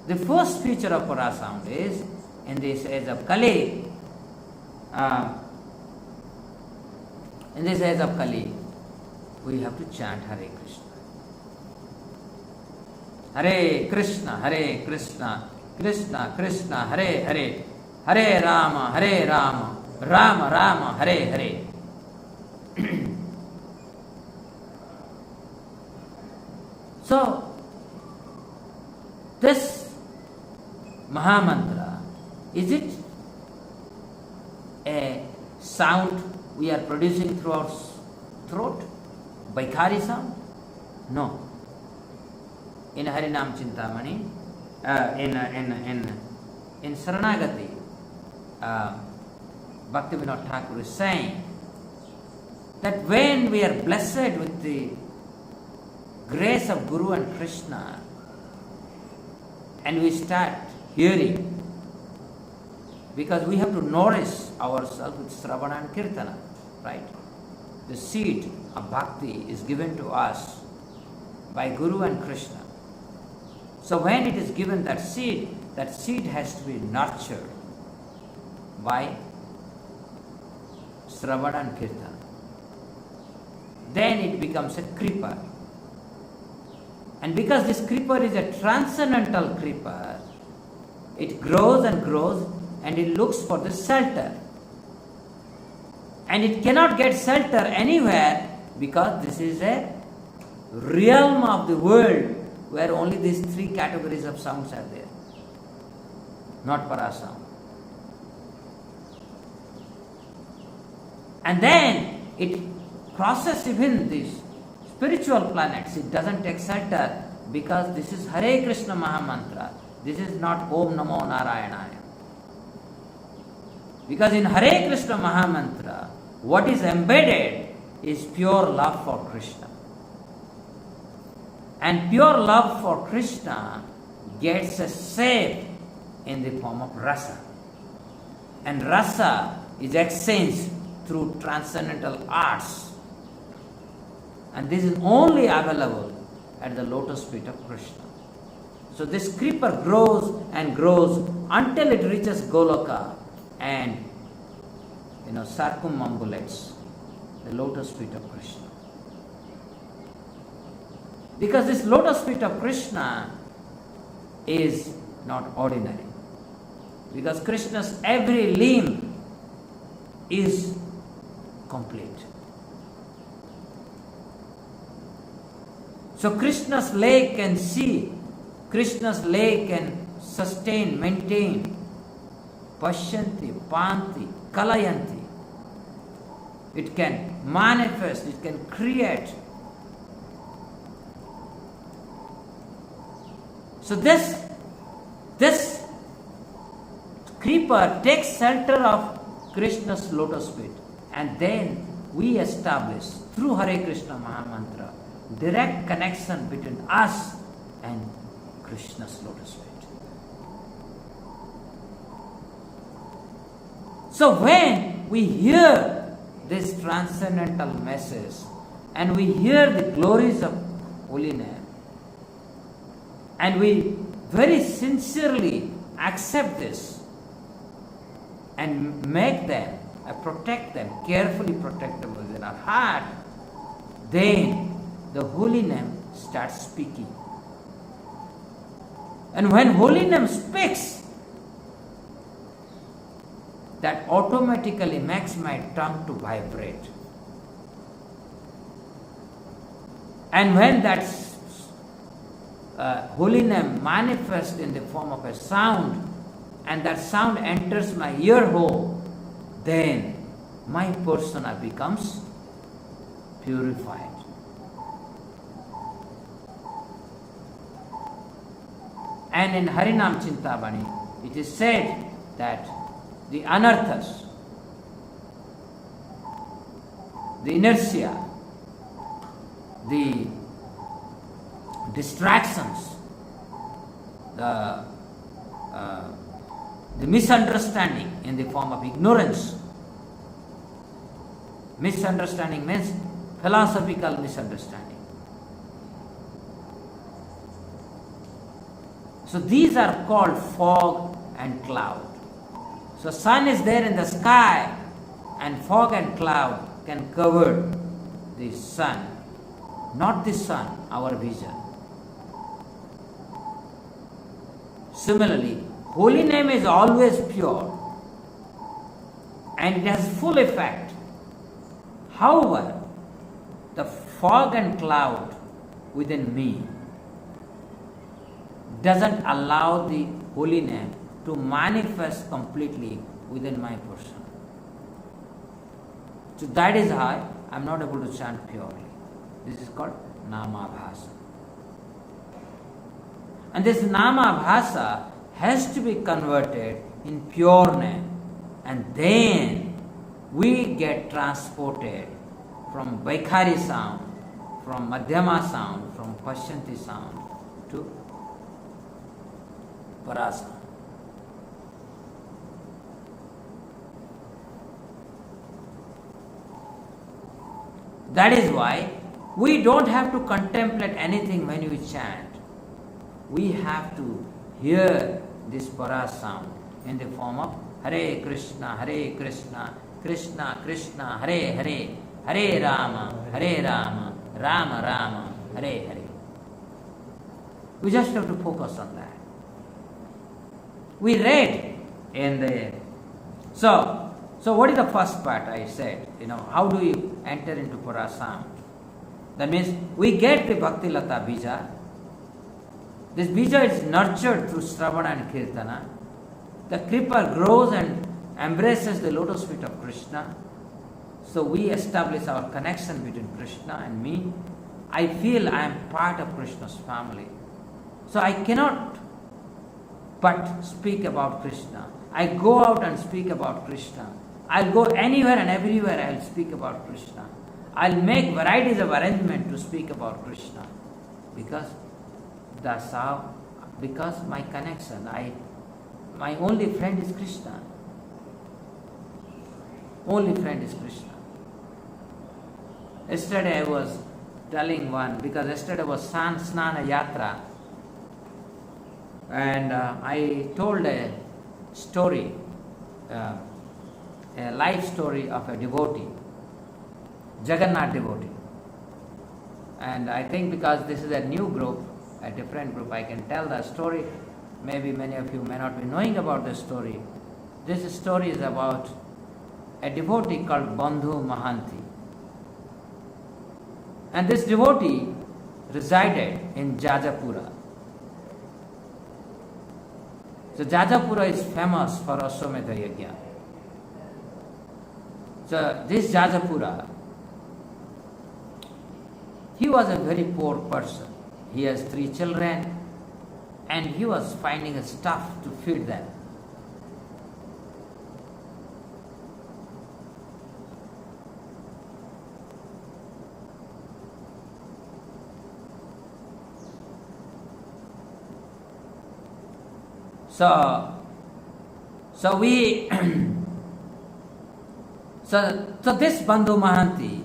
[SPEAKER 3] The first feature of Parasound is, in this age of Kali, we have to chant Hare Krishna. Hare Krishna, Hare Krishna, Krishna Krishna, Hare Hare, Hare Rama, Hare Rama, Rama Rama, Hare Hare. So, this Mahamantra, is it a sound we are producing through our throat? Vaikhari sound? No. In Harinam Chintamani, in Saranagati, Bhaktivinoda Thakur is saying that when we are blessed with the grace of Guru and Krishna and we start hearing, because we have to nourish ourselves with Sravana and Kirtana, right? The seed of Bhakti is given to us by Guru and Krishna. So when it is given that seed has to be nurtured by Sravana and Kirtana. Then it becomes a creeper. And because this creeper is a transcendental creeper, it grows and grows and it looks for the shelter. And it cannot get shelter anywhere because this is a realm of the world where only these three categories of sounds are there, not parasound. And then it crosses even these spiritual planets. It doesn't take shelter because this is Hare Krishna Mahamantra. This is not Om Namo Narayanaya. Because in Hare Krishna Mahamantra, what is embedded is pure love for Krishna. And pure love for Krishna gets a shape in the form of rasa. And rasa is exchanged through transcendental arts. And this is only available at the lotus feet of Krishna. So this creeper grows and grows until it reaches Goloka and circumambulates the lotus feet of Krishna. Because this lotus feet of Krishna is not ordinary. Because Krishna's every limb is complete. So Krishna's leg can see, Krishna's leg can sustain, maintain, Pashyanti, Panti, Kalayanti. It can manifest, it can create. So this creeper takes shelter of Krishna's lotus feet, and then we establish through Hare Krishna Mahamantra direct connection between us and Krishna's lotus feet. So when we hear this transcendental message, and we hear the glories of holy name, and we very sincerely accept this and make them, protect them, carefully protect them within our heart, then the holy name starts speaking. And when holy name speaks, that automatically makes my tongue to vibrate. And when that holy name manifests in the form of a sound, and that sound enters my ear hole, then my persona becomes purified. And in Harinam Chintamani, it is said that the anarthas, the inertia, the distractions, the misunderstanding in the form of ignorance. Misunderstanding means philosophical misunderstanding. So these are called fog and cloud. So sun is there in the sky, and fog and cloud can cover the sun. Not the sun, our vision. Similarly, holy name is always pure and it has full effect. However, the fog and cloud within me doesn't allow the holy name to manifest completely within my person. So that is how I am not able to chant purely. This is called Namabhasa. And this Namabhasa has to be converted in pure name, and then we get transported from Vaikhari sound, from Madhyama sound, from Pashyanti sound to Parasa. That is why we don't have to contemplate anything when we chant. We have to hear this para sound in the form of Hare Krishna, Krishna Krishna, Hare Hare, Hare Rama, Rama Rama, Hare Hare. We just have to focus on that. We read in the... So what is the first part I said? How do we enter into para sound? That means we get the Bhakti Lata Bija. This Bija is nurtured through Sravana and Kirtana. The Kripa grows and embraces the lotus feet of Krishna. So we establish our connection between Krishna and me. I feel I am part of Krishna's family. So I cannot but speak about Krishna. I go out and speak about Krishna. I'll go anywhere and everywhere I'll speak about Krishna. I'll make varieties of arrangement to speak about Krishna. Because that's how, because my connection, my only friend is Krishna. Only friend is Krishna. Yesterday I was telling one, because yesterday was Snana Yatra, and I told a story, a life story of a devotee, Jagannath devotee. And I think because this is a new group, a different group, I can tell the story. Maybe many of you may not be knowing about the story. This story is about a devotee called Bandhu Mahanti. And this devotee resided in Jajapura. So Jajapura is famous for Aswamedha Yajna. So this Jajapura, he was a very poor person. He has 3 children and he was finding a stuff to feed them. So this Bandhu Mahanti,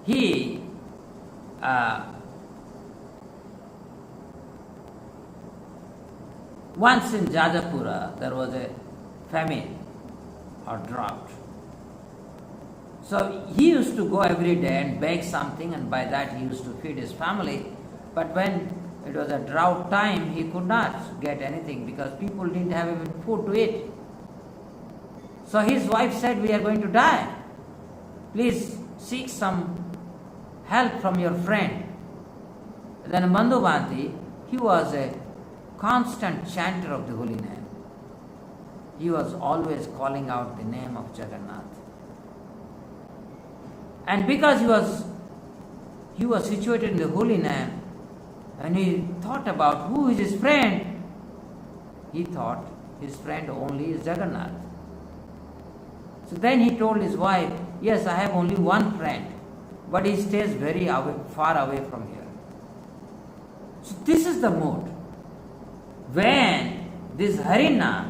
[SPEAKER 3] he once in Jajapura there was a famine or drought. So he used to go every day and bake something, and by that he used to feed his family. But when it was a drought time, he could not get anything because people didn't have even food to eat. So his wife said, "We are going to die. Please seek some help from your friend." Then Bandhubanti, he was a constant chanter of the holy name. He was always calling out the name of Jagannath. And because he was situated in the holy name, and he thought about who is his friend, he thought his friend only is Jagannath. So then he told his wife, "Yes, I have only one friend, but he stays very far away from here." So this is the mood. When this Harina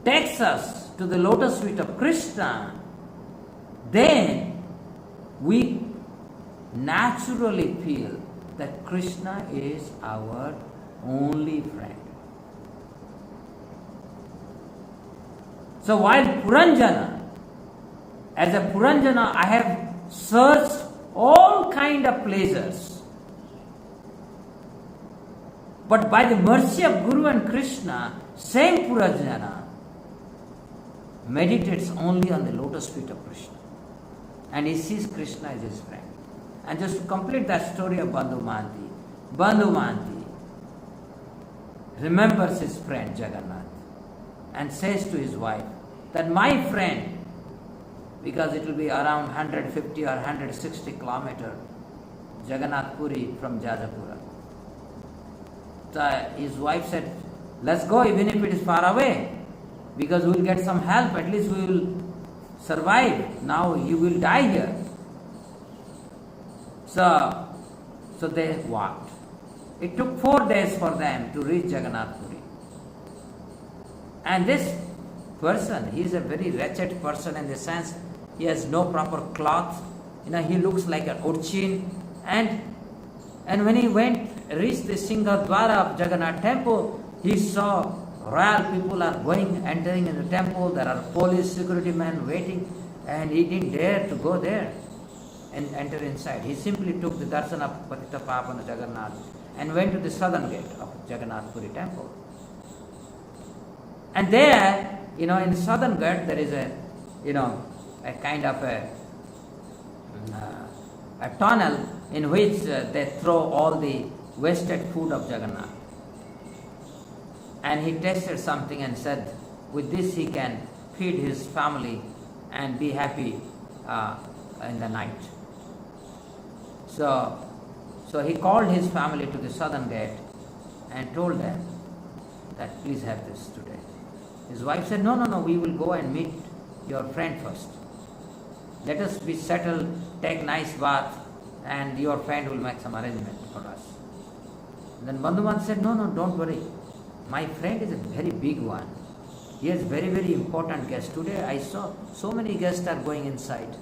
[SPEAKER 3] takes us to the lotus feet of Krishna, then we naturally feel that Krishna is our only friend. So while Puranjana, as a Puranjana, I have searched all kind of pleasures. But by the mercy of Guru and Krishna, same Puranjana meditates only on the lotus feet of Krishna. And he sees Krishna as his friend. And just to complete that story of Bandhubanti, Bandhubanti remembers his friend Jagannath and says to his wife that my friend, because it will be around 150 or 160 kilometers, Jagannath Puri from Jajapura. So his wife said, "Let's go even if it is far away, because we will get some help, at least we will survive. Now you will die here." So they walked. It took 4 days for them to reach Jagannath Puri. And this person, he is a very wretched person in the sense he has no proper cloth. He looks like an urchin. And when he reached the Singhadwara of Jagannath temple, he saw royal people are entering in the temple. There are police security men waiting, and he didn't dare to go there and enter inside. He simply took the darshan of Patita Pavana Jagannath and went to the southern gate of Jagannath Puri temple. And there, in the southern gate, there is a kind of a tunnel in which they throw all the wasted food of Jagannath. And he tasted something and said, with this he can feed his family and be happy in the night. So he called his family to the southern gate and told them that please have this today. His wife said, no, we will go and meet your friend first. Let us be settled, take nice bath, and your friend will make some arrangement for us. Then Bandhuban said, no, don't worry. My friend is a very big one. He has very, very important guests. Today I saw so many guests are going inside.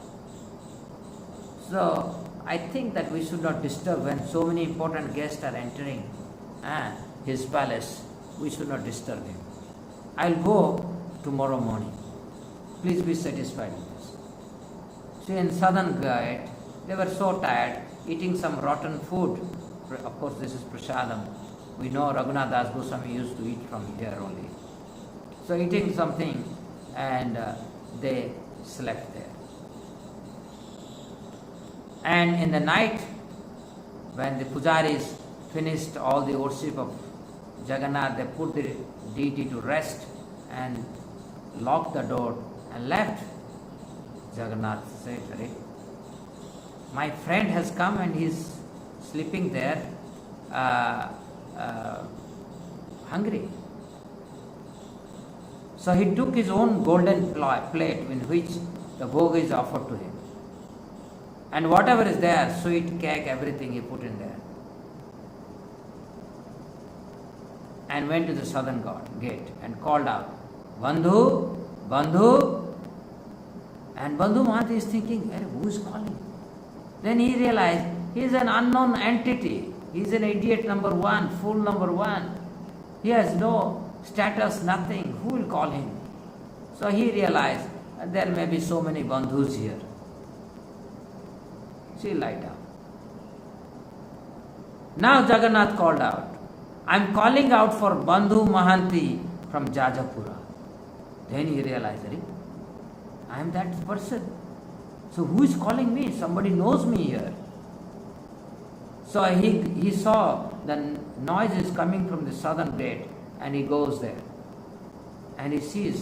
[SPEAKER 3] So I think that we should not disturb when so many important guests are entering his palace. We should not disturb him. I'll go tomorrow morning. Please be satisfied with this. So in southern gate, they were so tired, eating some rotten food. Of course, this is prasadam. We know Raghunath Das Goswami used to eat from here only. So eating something, and they slept there. And in the night, when the pujaris finished all the worship of Jagannath, they put the deity to rest and locked the door and left. Jagannath said, my friend has come and he is sleeping there, hungry. So he took his own golden plate in which the bhog is offered to him. And whatever is there, sweet, cake, everything he put in there. And went to the southern gate and called out, Bandhu, Bandhu. And Bandhu Mahanti is thinking, "Hey, who is calling?" Then he realized he is an unknown entity. He is an idiot number one, fool number one. He has no status, nothing. Who will call him? So he realized there may be so many bandhus here. She lied down. Now Jagannath called out, "I am calling out for Bandhu Mahanti from Jajapura." Then he realized, I am that person. So who is calling me? Somebody knows me here. So he saw the noise is coming from the southern gate, and he goes there. And he sees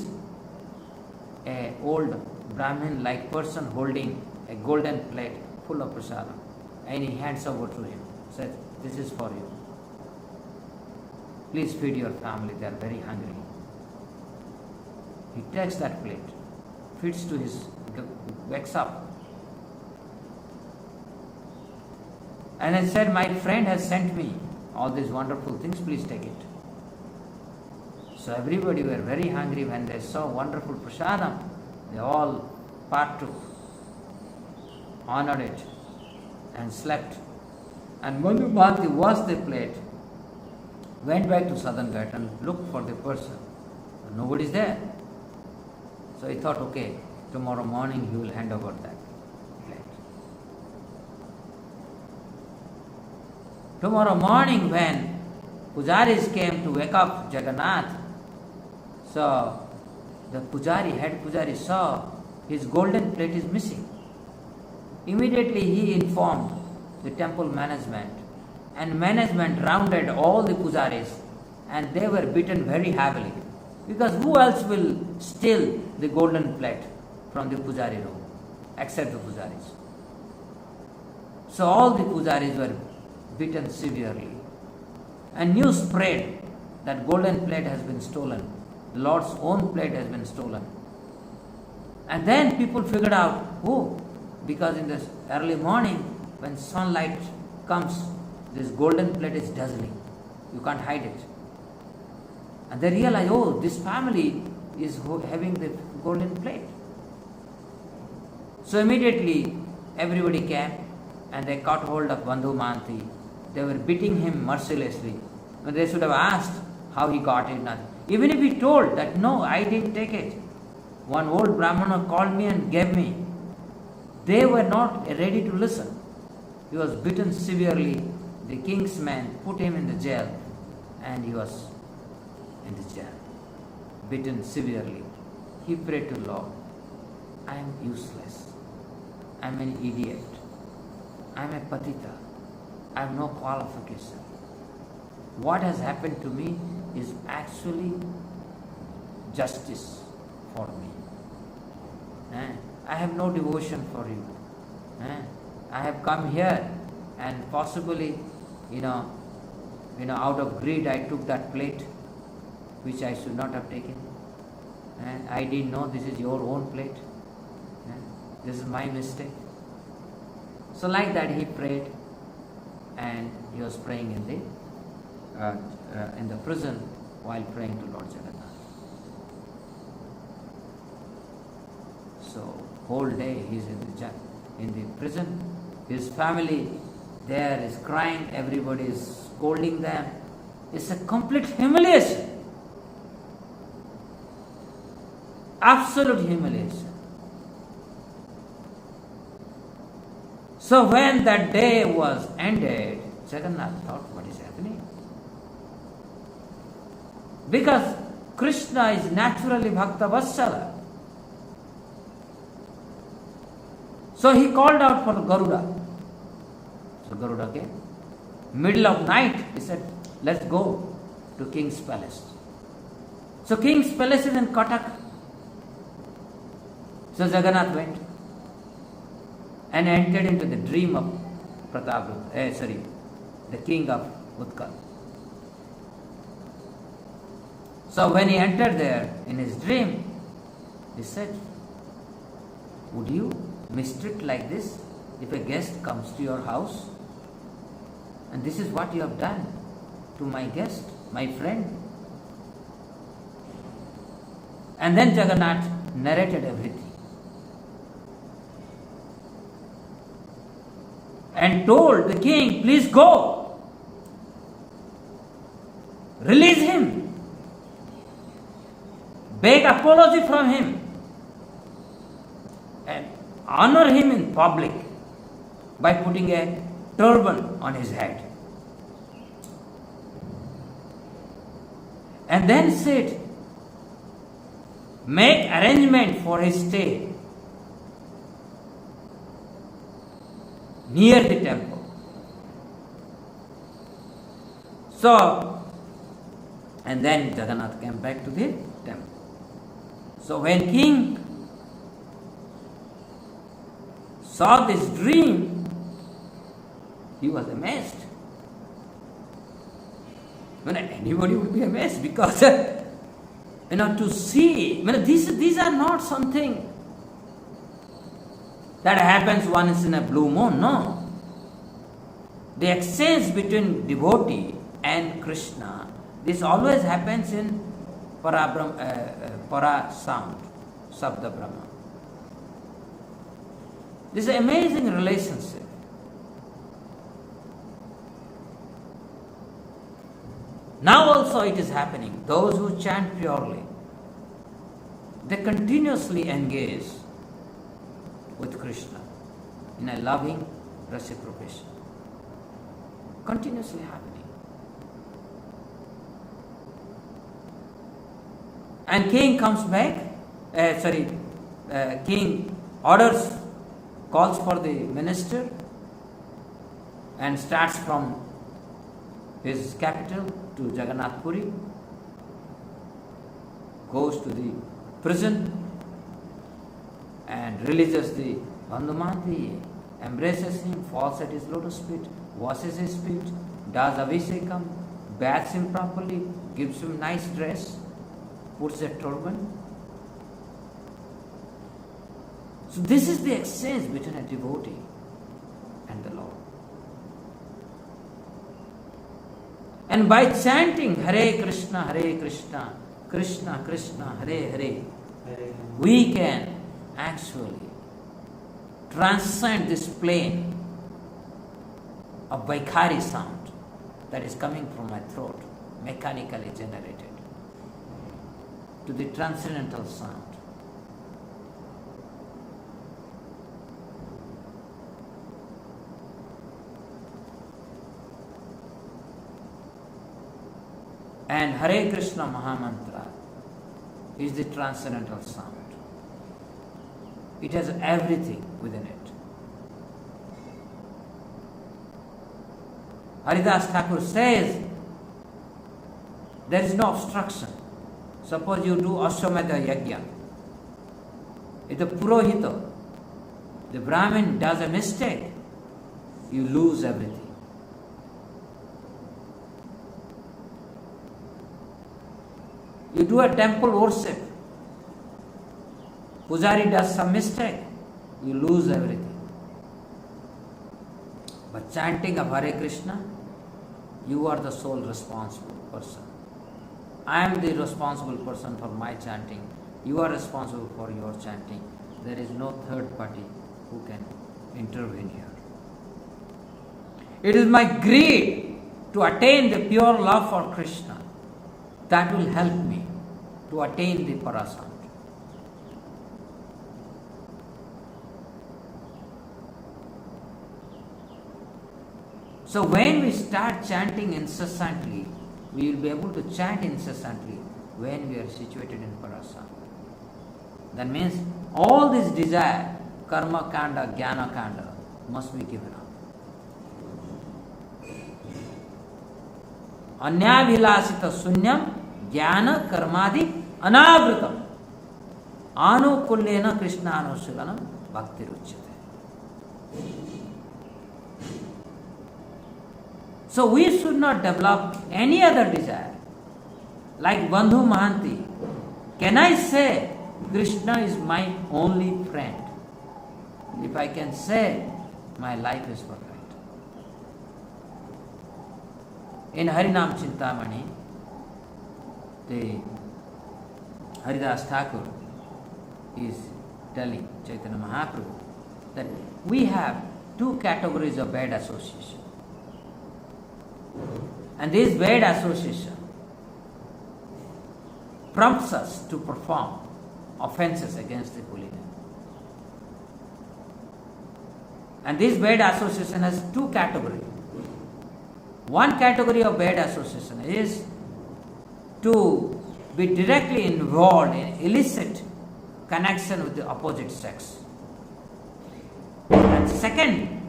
[SPEAKER 3] an old Brahmin-like person holding a golden plate full of prasadam. And he hands over to him. Says, "This is for you. Please feed your family, they are very hungry." He takes that plate, feeds to his, wakes up. And I said, "My friend has sent me all these wonderful things, please take it." So everybody were very hungry when they saw wonderful prasadam. They all partook, honored it, and slept. And Bandhu Mahanti washed the plate, went back to southern gate and looked for the person. Nobody is there. So he thought, okay, tomorrow morning he will hand over that plate. Tomorrow morning when pujaris came to wake up Jagannath, so the head pujari saw his golden plate is missing. Immediately he informed the temple management, and management rounded all the pujaris, and they were beaten very heavily. Because who else will steal the golden plate from the pujari room except the pujaris? So all the pujaris were beaten severely. And news spread that golden plate has been stolen. The Lord's own plate has been stolen. And then people figured out, because in the early morning when sunlight comes, this golden plate is dazzling. You can't hide it. And they realize, this family is having the golden plate. So immediately everybody came and they caught hold of Bandhu Mahanti. They were beating him mercilessly. And they should have asked how he got it. Even if he told that, "No, I didn't take it. One old Brahmana called me and gave me." They were not ready to listen. He was beaten severely. The king's men put him in the jail, and he was in the jail, beaten severely. He prayed to Lord, "I am useless. I am an idiot. I am a patita. I have no qualification. What has happened to me is actually justice for me. I have no devotion for you. I have come here and possibly, out of greed I took that plate which I should not have taken. I didn't know this is your own plate. This is my mistake." So like that he prayed, and he was praying in the prison while praying to Lord Jagannath. So whole day he is in the prison. His family there is crying, everybody is scolding them. It's a complete humiliation. Absolute humiliation. So when that day was ended, Jagannath thought, what is happening? Because Krishna is naturally Bhakta Vatsala. So he called out for Garuda. So Garuda came. Middle of night, he said, "Let's go to King's palace." So King's palace is in Katak. So Jagannath went and entered into the dream of the king of Utkal. So when he entered there in his dream, he said, "Would you mistreat like this if a guest comes to your house? And this is what you have done to my guest, my friend." And then Jagannath narrated everything. and told the king, please go. Release him. Beg apology from him. And honor him in public by putting a turban on his head. And then said, make arrangement for his stay near the temple. So, and then Jagannath came back to the temple. So when king saw this dream, he was amazed. When anybody would be amazed, because to see, these are not something that happens once in a blue moon. No, the exchange between devotee and Krishna, this always happens in para sound, Sabda Brahma. This is an amazing relationship. Now also it is happening. Those who chant purely, they continuously engage with Krishna in a loving reciprocation. Continuously happening. And king comes back, king orders, calls for the minister and starts from his capital to Jagannath Puri, goes to the prison and releases the Bandhumanti, embraces him, falls at his lotus feet, washes his feet, does Abhishekam, baths him properly, gives him nice dress, puts a turban. So this is the exchange between a devotee and the Lord. And by chanting Hare Krishna, Krishna Krishna, Hare Hare, we can actually transcend this plane of Vaikhari sound that is coming from my throat, mechanically generated, to the transcendental sound. And Hare Krishna Mahamantra is the transcendental sound. It has everything within it. Haridas Thakur says there is no obstruction. Suppose you do Ashwamedha Yajna. If the Purohita, the Brahmin, does a mistake, you lose everything. You do a temple worship, Pujari does some mistake, you lose everything. But chanting of Hare Krishna, you are the sole responsible person. I am the responsible person for my chanting. You are responsible for your chanting. There is no third party who can intervene here. It is my greed to attain the pure love for Krishna that will help me to attain the Parasound. So when we start chanting incessantly, we will be able to chant incessantly when we are situated in Parasound. That means all this desire, karma kanda, jnana kanda, must be given up. Anyabhilasita sunyam jnana karmadi anavritam anukullena krishna anusulanam bhakti ruchyate. So we should not develop any other desire. Like Bandhu Mahanti, can I say Krishna is my only friend? If I can say, my life is perfect. In Harinam Chintamani, the Haridas Thakur is telling Chaitanya Mahaprabhu that we have two categories of bad association. And this bad association prompts us to perform offenses against the holy name. And this bad association has two categories. One category of bad association is to be directly involved in illicit connection with the opposite sex. And second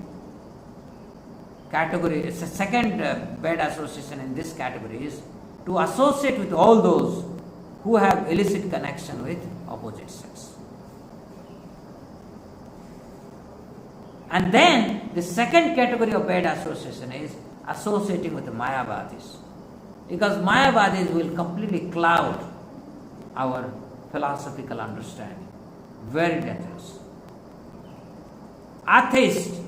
[SPEAKER 3] category, second bad association in this category is to associate with all those who have illicit connection with opposite sex. And then the second category of bad association is associating with the Mayavadis. Because Mayavadis will completely cloud our philosophical understanding. Very dangerous. Atheists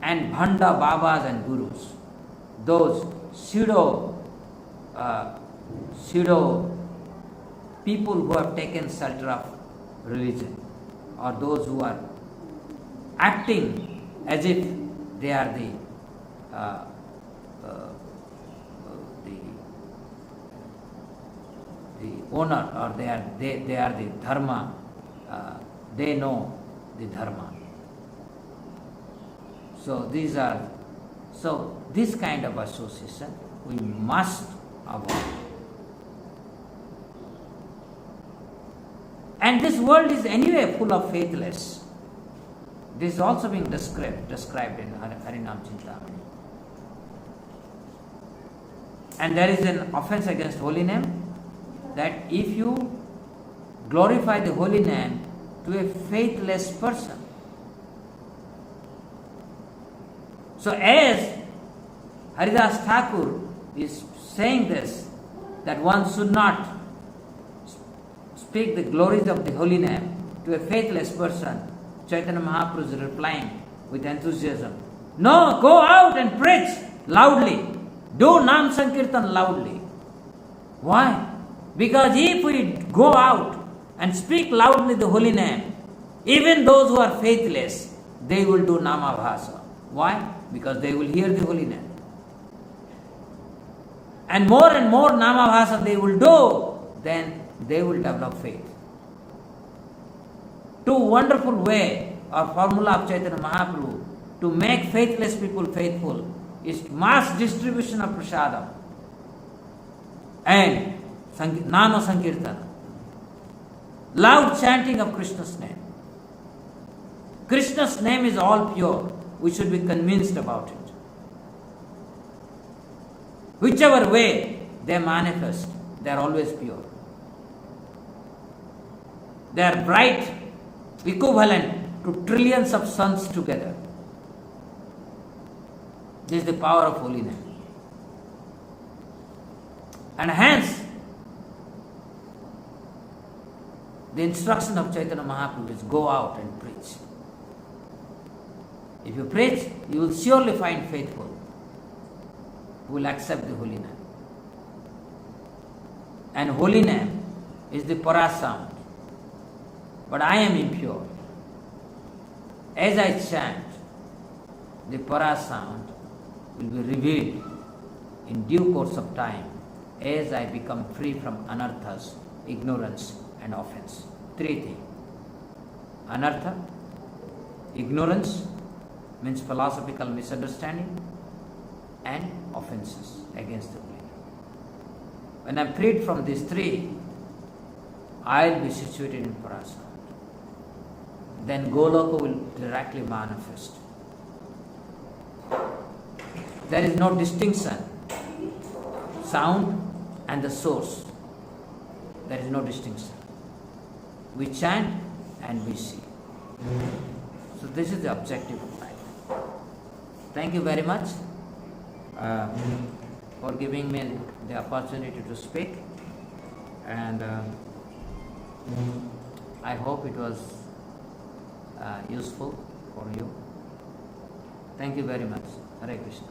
[SPEAKER 3] and Bhanda Babas and Gurus, those pseudo people who have taken shelter of religion, or those who are acting as if they are the owner, or they are the dharma, they know the dharma. So this kind of association we must avoid. And this world is anyway full of faithless. This is also being described in Harinam Chintamani. And there is an offense against holy name, that if you glorify the holy name to a faithless person. So as Haridas Thakur is saying this, that one should not speak the glories of the holy name to a faithless person, Chaitanya Mahaprabhu is replying with enthusiasm, no, go out and preach loudly. Do Nam Sankirtan loudly. Why? Because if we go out and speak loudly the holy name, even those who are faithless, they will do Namabhasa. Why? Because they will hear the holy name. And more Namabhasa they will do, then they will develop faith. Two wonderful way or formula of Chaitanya Mahaprabhu to make faithless people faithful is mass distribution of prasadam and Nama Sankirtana, loud chanting of Krishna's name. Krishna's name is all pure. We should be convinced about it. Whichever way they manifest, they are always pure. They are bright, equivalent to trillions of suns together. This is the power of holy name. And hence, the instruction of Chaitanya Mahaprabhu is go out and preach. If you preach, you will surely find faithful who will accept the holy name. And holy name is the para sound. But I am impure. As I chant, the para sound will be revealed in due course of time as I become free from anarthas, ignorance and offense. Three things. Anartha, ignorance, means philosophical misunderstanding, and offenses against the holy. When I am freed from these three, I will be situated in Parasana. Then Goloka will directly manifest. There is no distinction. Sound and the source. There is no distinction. We chant and we see. So this is the objective of life. Thank you very much for giving me the opportunity to speak, and I hope it was useful for you. Thank you very much. Hare Krishna.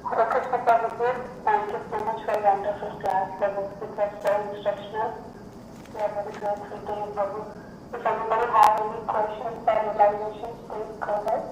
[SPEAKER 5] Hare Krishna Prabhupada, thank you so much for your wonderful class. It was very instructional. Yeah, very grateful to you, Prabhu. If anybody have any questions or realizations, please go ahead.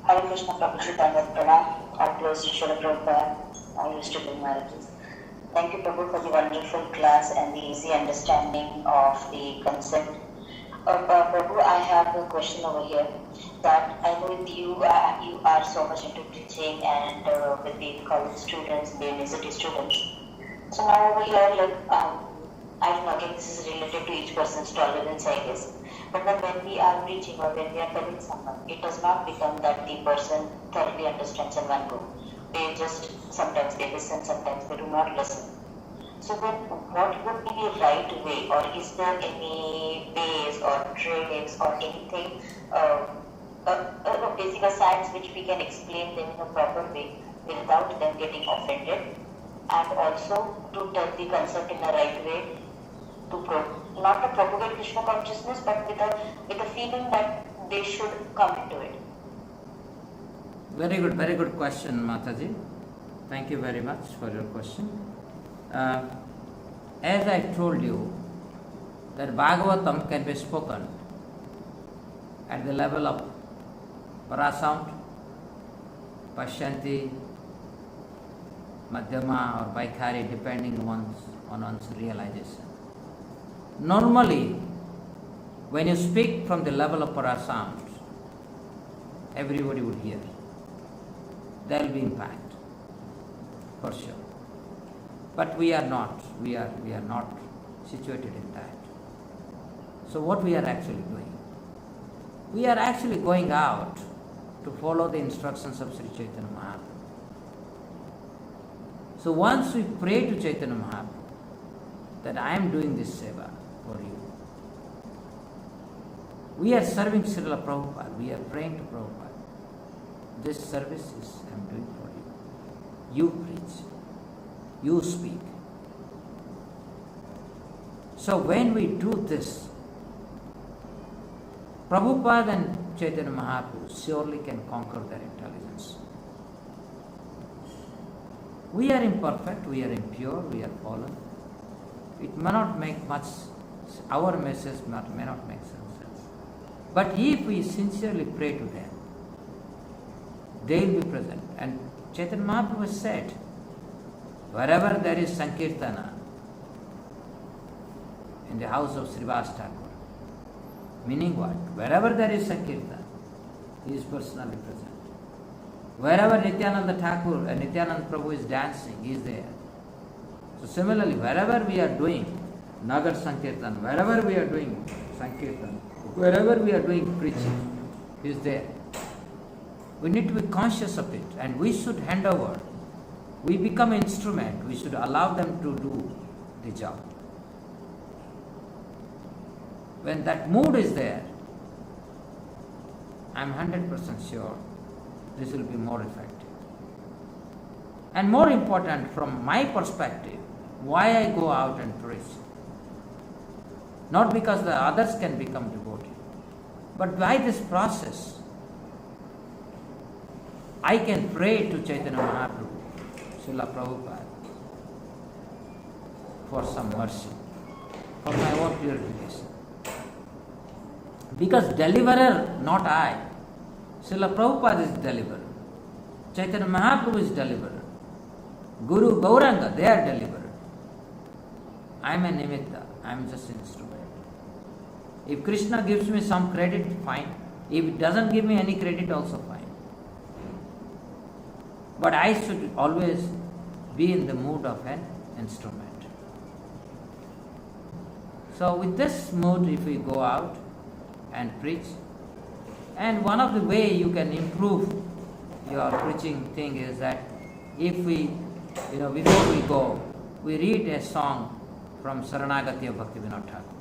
[SPEAKER 6] Hare Krishna, Prabhu Chaitanya Pranam. I close to Srila Prabhupada. I used to do marriages. Thank you, Prabhu, for the wonderful class and the easy understanding of the concept. Prabhu, I have a question over here. That I know with you, you are so much into preaching and with the college students, the university students. So now over here, like, I don't know, again, this is related to each person's tolerance, I guess. But then when we are preaching or when we are telling someone, it does not become that the person thoroughly understands in one go. They just, sometimes they listen, sometimes they do not listen. So then what would be the right way, or is there any ways or tricks or anything, basic science which we can explain them in a proper way without them getting offended, and also to tell the concept in the right way, to not to propagate Krishna consciousness, but with a feeling that they should come into it.
[SPEAKER 3] Very good question, Mataji. Thank you very much for your question. As I told you, that Bhagavatam can be spoken at the level of parasound, Pashyanti, Madhyama or Vaikhari, depending on one's realization. Normally, when you speak from the level of parasound, everybody would hear. There will be impact, for sure. But we are not. We are not situated in that. So what we are actually doing? We are actually going out to follow the instructions of Sri Chaitanya Mahaprabhu. So once we pray to Chaitanya Mahaprabhu that I am doing this seva for you, we are serving Srila Prabhupada, we are praying to Prabhupada. This service is I am doing for you. You preach, you speak. So when we do this, Prabhupada and Chaitanya Mahaprabhu surely can conquer their intelligence. We are imperfect, we are impure, we are fallen. It may not make much, our message may not make sense. But if we sincerely pray to them, they will be present. And Chaitanya Mahaprabhu said, wherever there is Sankirtana, in the house of Srivas Thakur, meaning what? Wherever there is Sankirtana, he is personally present. Wherever Nityananda Thakur and Nityananda Prabhu is dancing, he is there. So similarly, wherever we are doing Nagar Sankirtan, wherever we are doing Sankirtan, wherever we are doing preaching, he is there. We need to be conscious of it, and we should hand over. We become an instrument, we should allow them to do the job. When that mood is there, I am 100% sure this will be more effective. And more important, from my perspective, why I go out and preach. Not because the others can become devotee, but by this process, I can pray to Chaitanya Mahaprabhu, Srila Prabhupada, for some mercy, for my own purification. Because deliverer, not I. Srila Prabhupada is deliverer. Chaitanya Mahaprabhu is deliverer. Guru Gauranga, they are deliverer. I am a nimitta, I am just an instrument. If Krishna gives me some credit, fine. If it doesn't give me any credit, also fine. But I should always be in the mood of an instrument. So with this mood, if we go out and preach, and one of the way you can improve your preaching thing is that if we, before we go, we read a song from Saranagati of Bhaktivinoda Thakur.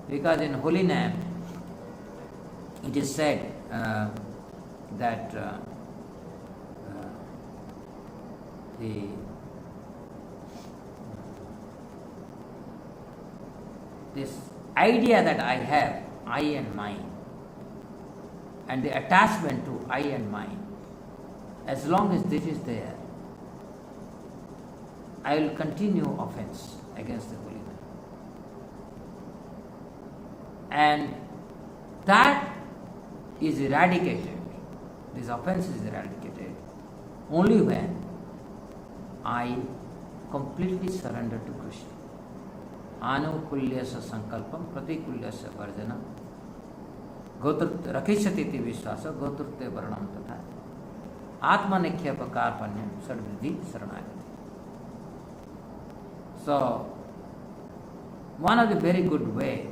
[SPEAKER 3] Because in Holy Name, it is said that the this idea that I have, I and mine, and the attachment to I and mine, as long as this is there, I will continue offense against the Holy Man. And that is eradicated, this offense is eradicated only when I completely surrender to Krishna. Anukulyasya sankalpam pratikulyasya varjana rakhishyati vishwasa gotrute varnam tatha atmanikhyapakarpanyam sadvidhi saranagati. So, one of the very good way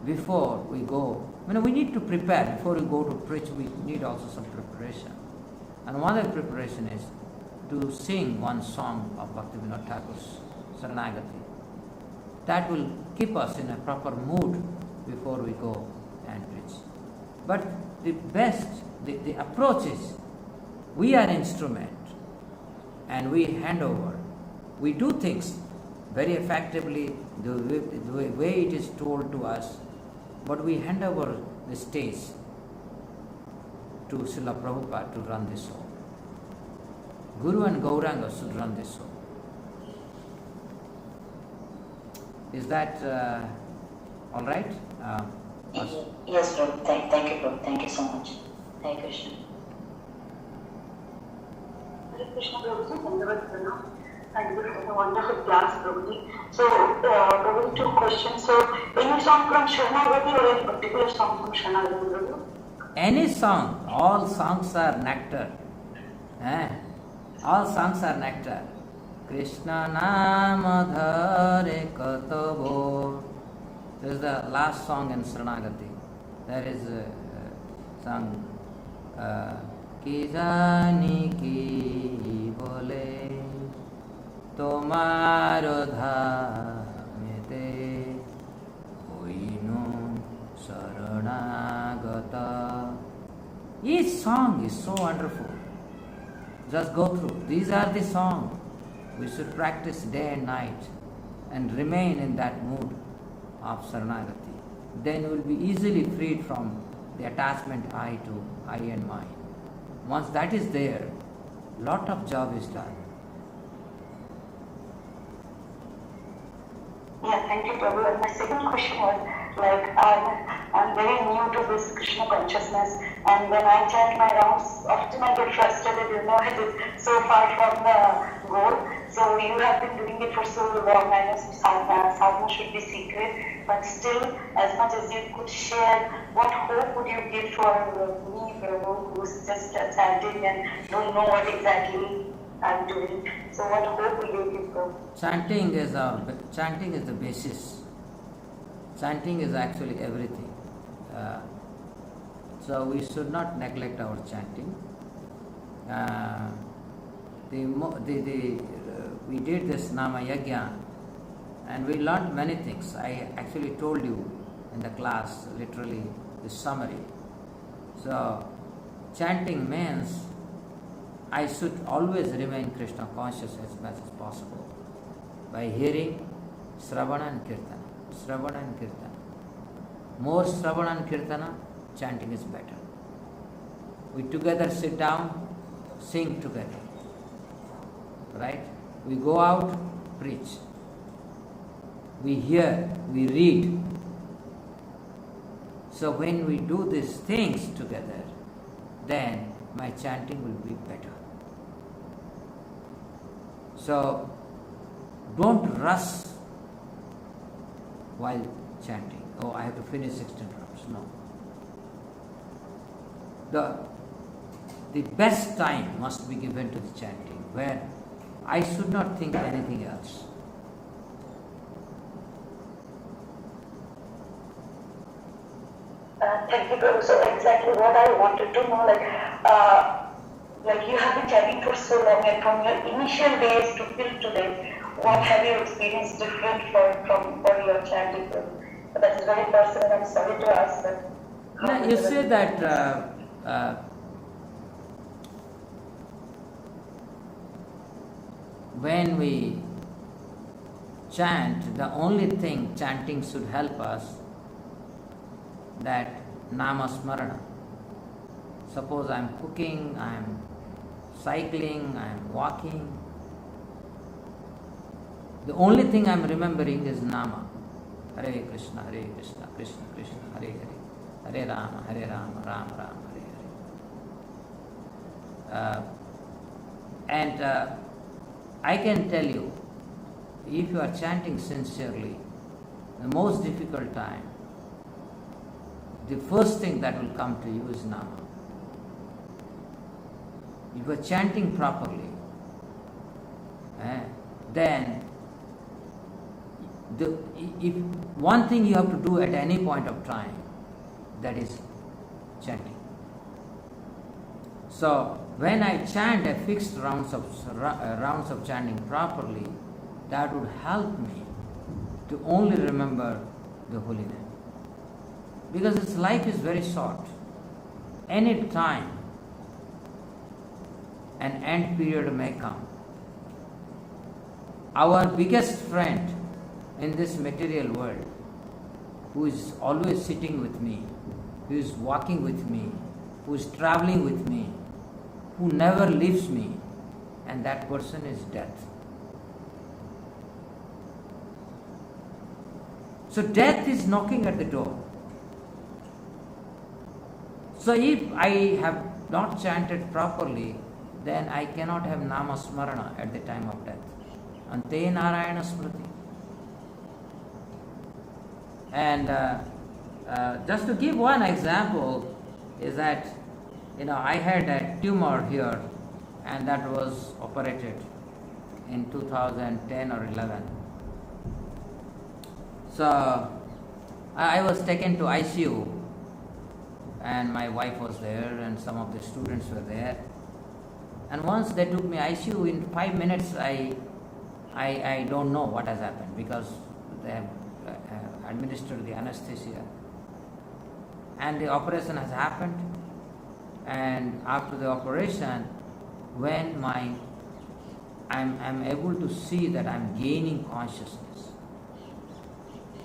[SPEAKER 3] before we go, we need to prepare. Before we go to preach, we need also some preparation. And one of the preparation is to sing one song of Bhaktivinoda Thakur's Saranagati. That will keep us in a proper mood before we go and preach. But the best, the approach is, we are instrument and we hand over. We do things very effectively the way it is told to us, but we hand over the stage to Srila Prabhupada to run this show. Guru and Gauranga should run this show. Is that all right?
[SPEAKER 6] Yes, Prabhu. Thank you, Prabhu. Thank you so much. Hare Krishna.
[SPEAKER 5] Hare Krishna, Prabhuji. Thank you for the wonderful class, Prabhuji. So, Prabhuji, two questions. So, any song from Sharanagati or any particular song from Sharanagati, Prabhu?
[SPEAKER 3] Any song. All songs are nectar. All songs are nectar. Krishna Nama Dhare Katabo. This is the last song in Saranagati. There is a song Ki jani ki bole Tomaro dhamete Hoinu Saranagata. Each song is so wonderful. Just go through. These are the songs. We should practice day and night and remain in that mood of Saranagati. Then we will be easily freed from the attachment I to I and mine. Once that is there, lot of job is done.
[SPEAKER 5] Yeah, thank you, Prabhu. And my second question was, I'm very new to this Krishna consciousness, and when I chant my rounds, often I get frustrated, it is so far from the goal. So you have been doing it for so long. I know sadhana should be secret, but still, as much as you could share, what hope would you give for me, Prabhu, who's just chanting and don't know what exactly I'm doing? So what hope will you give, Prabhu?
[SPEAKER 3] Chanting is the basis. Chanting is actually everything. So we should not neglect our chanting. We did this Nama Yajna and we learned many things. I actually told you in the class, literally, the summary. So, chanting means I should always remain Krishna conscious as much as possible by hearing Sravana and Kirtana. Sravana and Kirtana. More Sravana and Kirtana, chanting is better. We together sit down, sing together. Right? We go out, preach. We hear, we read. So when we do these things together, then my chanting will be better. So don't rush while chanting. Oh, I have to finish 16 rounds. No. The best time must be given to the chanting, where I should not think anything else.
[SPEAKER 5] Thank you, Prabhu. So exactly what I wanted to know, you have been chanting for so long, and from your initial days to till today, what have you experienced different from what you are chanting? But that is very personal. I'm sorry to ask that.
[SPEAKER 3] Now, you say that when we chant, the only thing chanting should help us, that nama smarana. Suppose I am cooking, I am cycling, I am walking. The only thing I am remembering is nama. Hare Krishna, Krishna Krishna, Hare Hare, Hare Rama, Rama Rama, Hare Hare. I can tell you, if you are chanting sincerely, the most difficult time, the first thing that will come to you is nama. If you are chanting properly, then if one thing you have to do at any point of time, that is chanting. So when I chant a fixed rounds of chanting properly, that would help me to only remember the holy name. Because its life is very short. Any time an end period may come. Our biggest friend in this material world, who is always sitting with me, who is walking with me, who is traveling with me, who never leaves me, and that person is death. So death is knocking at the door. So if I have not chanted properly, then I cannot have nama smarana at the time of death. Ante Narayana Smriti. And just to give one example, is that I had a tumor here, and that was operated in 2010 or 11. So I was taken to ICU, and my wife was there, and some of the students were there. And once they took me ICU, in 5 minutes I don't know what has happened, because they have administered the anesthesia. And the operation has happened, and after the operation, when I'm able to see that I'm gaining consciousness.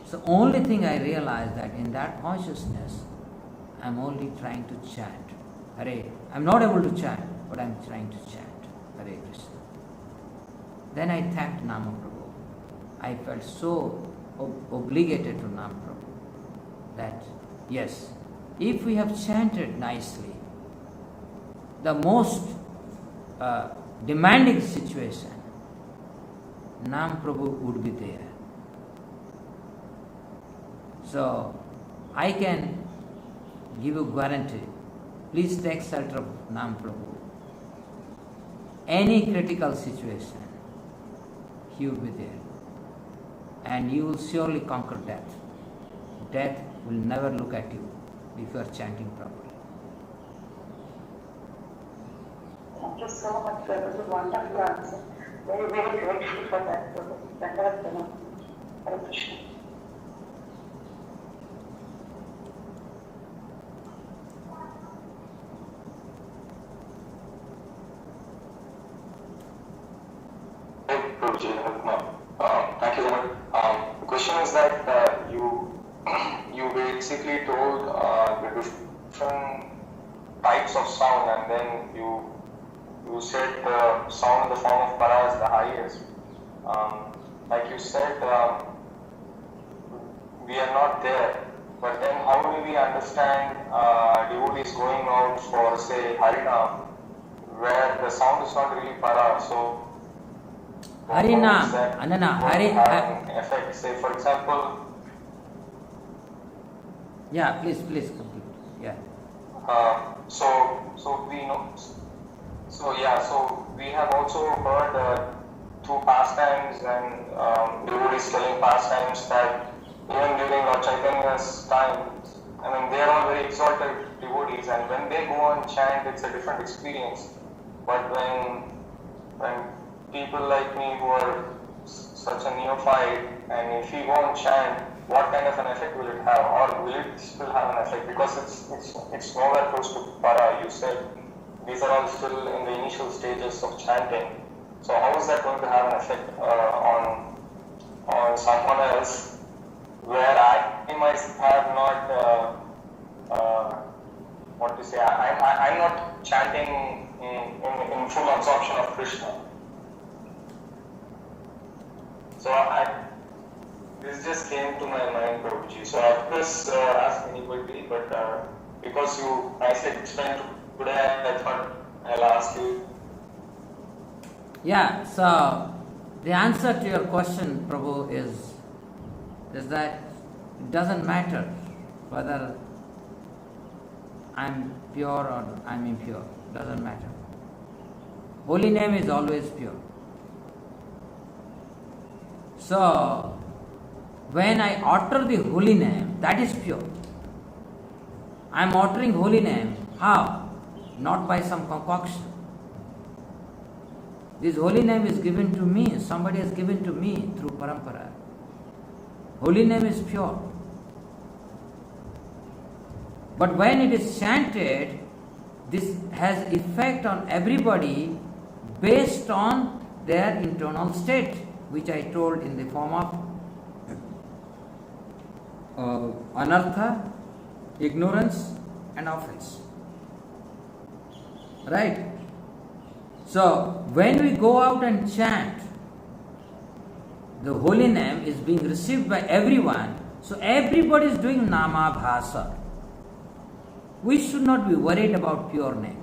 [SPEAKER 3] So only thing I realized that in that consciousness, I'm only trying to chant. Hare. I'm not able to chant, but I'm trying to chant. Hare Krishna. Then I thanked Nama Prabhu. I felt so obligated to Nama Prabhu that yes, if we have chanted nicely, the most demanding situation, Nama Prabhu would be there. So I can give you guarantee. Please take shelter of Nama Prabhu. Any critical situation, he will be there. And you will surely conquer death. Death will never look at you if you are chanting properly.
[SPEAKER 5] Thank you so much, sir. It was a wonderful answer. Very, very grateful for that. Bhagavatam. Hare Krishna.
[SPEAKER 7] Thank you so much. The question is that you basically told the different types of sound, and then you said the sound in the form of para is the highest. Like you said, we are not there, but then how do we understand devotees going out for, say, Harinam, where the sound is not really para? So
[SPEAKER 3] Harinam,
[SPEAKER 7] effect. Say, for example.
[SPEAKER 3] Yeah, please complete. Yeah.
[SPEAKER 7] So we know. So we have also heard through pastimes and devotees telling pastimes that even during Lord Chaitanya's time, I mean, they are all very exalted devotees, and when they go and chant, it's a different experience. But when people like me who are such a neophyte, and if we go and chant, what kind of an effect will it have, or will it still have an effect? Because it's nowhere close to para. You said these are all still in the initial stages of chanting. So how is that going to have an effect on someone else, where I myself have not, what to say, I'm not chanting in full absorption of Krishna. So this just came to my mind, Prabhuji. So I of course ask anybody, but because you nicely explained today, I thought I'll ask you.
[SPEAKER 3] Yeah, so the answer to your question, Prabhu, is that it doesn't matter whether I'm pure or I'm impure. Doesn't matter. Holy name is always pure. So, when I utter the holy name, that is pure. I am uttering holy name. How? Not by some concoction. This holy name is given to me. Somebody has given to me through parampara. Holy name is pure. But when it is chanted, this has effect on everybody based on their internal state, which I told in the form of anartha, ignorance and offense. Right? So, when we go out and chant, the holy name is being received by everyone. So, everybody is doing nama bhasa. We should not be worried about pure name.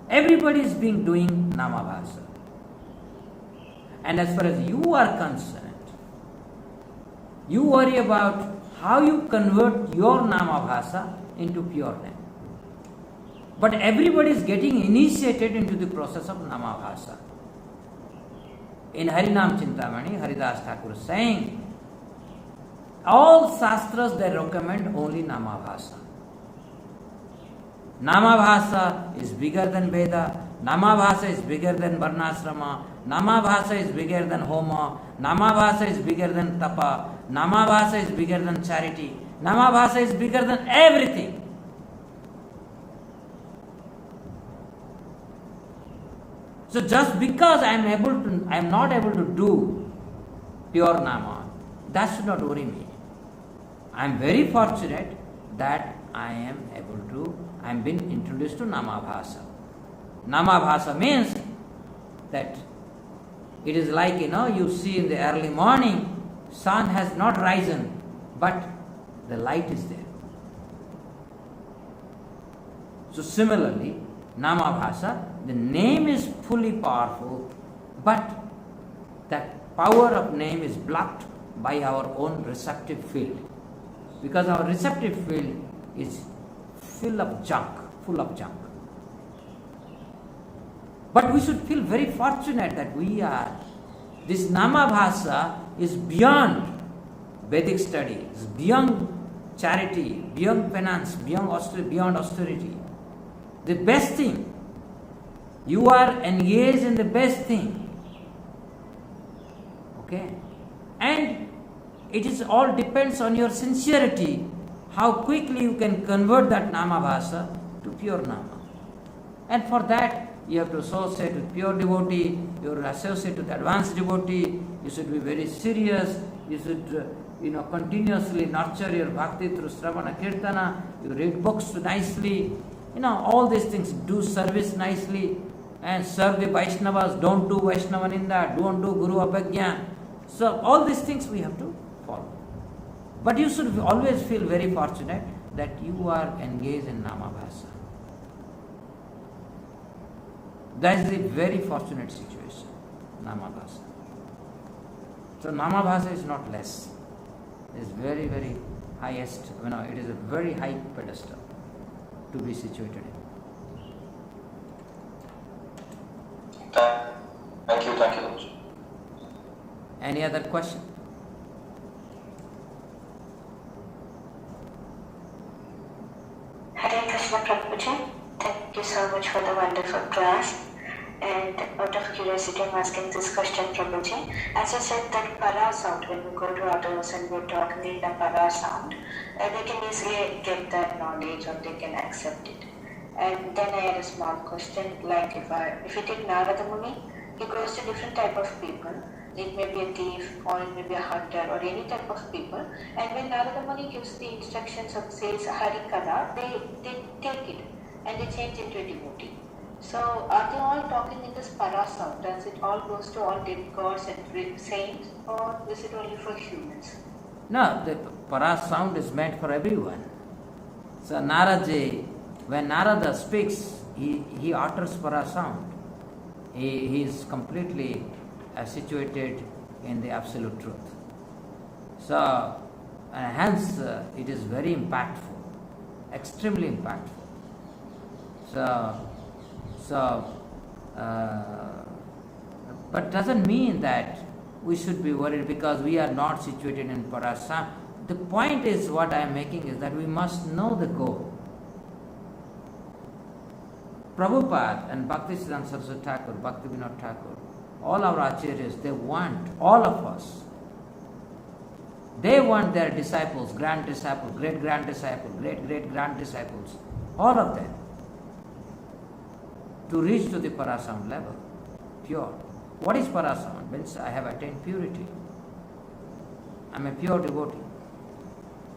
[SPEAKER 3] Everybody is doing nama bhasa. And as far as you are concerned, you worry about how you convert your nama bhasa into pure name. But everybody is getting initiated into the process of nama bhasa. In Harinam Chintamani, Haridas Thakur is saying, all shastras they recommend only nama bhasa. Nama bhasa is bigger than Veda. Nama bhasa is bigger than Varnasrama. Nama bhasa is bigger than Homa. Nama bhasa is bigger than Tapa. Nama bhasa is bigger than charity. Nama bhasa is bigger than everything. So just because I am not able to do pure nama, that should not worry me. I am very fortunate that I am being introduced to nama bhasa. Nama bhasa means that it is like, you see in the early morning, sun has not risen, but the light is there. So similarly, nama bhasa, the name is fully powerful, but that power of name is blocked by our own receptive field. Because our receptive field is full of junk. But we should feel very fortunate that this nama bhasa is beyond Vedic study, is beyond charity, beyond penance, beyond austerity. The best thing, you are engaged in the best thing. Okay? And it is all depends on your sincerity, how quickly you can convert that nama bhasa to pure nama. And for that, you have to associate with pure devotee, you have to associate with advanced devotee, you should be very serious, you should continuously nurture your bhakti through Sravana Kirtana, you read books nicely, all these things, do service nicely, and serve the Vaishnavas, don't do Vaishnava Ninda, don't do Guru Abhagya. So all these things we have to follow. But you should always feel very fortunate that you are engaged in nama bhasa. That is a very fortunate situation, nama bhasa. So nama bhasa is not less. It is very, very highest, it is a very high pedestal to be situated in.
[SPEAKER 7] Thank you.
[SPEAKER 3] Any other question?
[SPEAKER 6] Hare Krishna Prabhuji, thank you so much for the wonderful class. And out of curiosity, I'm asking this question, Prabhuji. As you said that para sound, when we go to others and we're talking in the para sound, they can easily get that knowledge or they can accept it. And then I had a small question, like if we take Narada Muni, He goes to different type of people. It may be a thief or it may be a hunter or any type of people. And when Narada Muni gives the instructions of says Hari Kada, they take it and they change into a devotee. So are they all talking in this para sound? Does it all goes to all gods and saints, or is it only for humans?
[SPEAKER 3] No, the para sound is meant for everyone. So Naraji, when Narada speaks, he utters para sound. He is completely situated in the absolute truth. So hence it is very impactful, extremely impactful. But doesn't mean that we should be worried because we are not situated in Parasam. The point is, what I am making is that we must know the goal. Prabhupada and Bhaktisiddhanta Saraswati Thakur, Bhakti Vinod Thakur, all our acharyas, they want, all of us, they want their disciples, grand disciples, great-grand disciples, great-great-grand disciples, all of them, to reach to the Parasam level, pure. What is Parasam? Means I have attained purity. I am a pure devotee.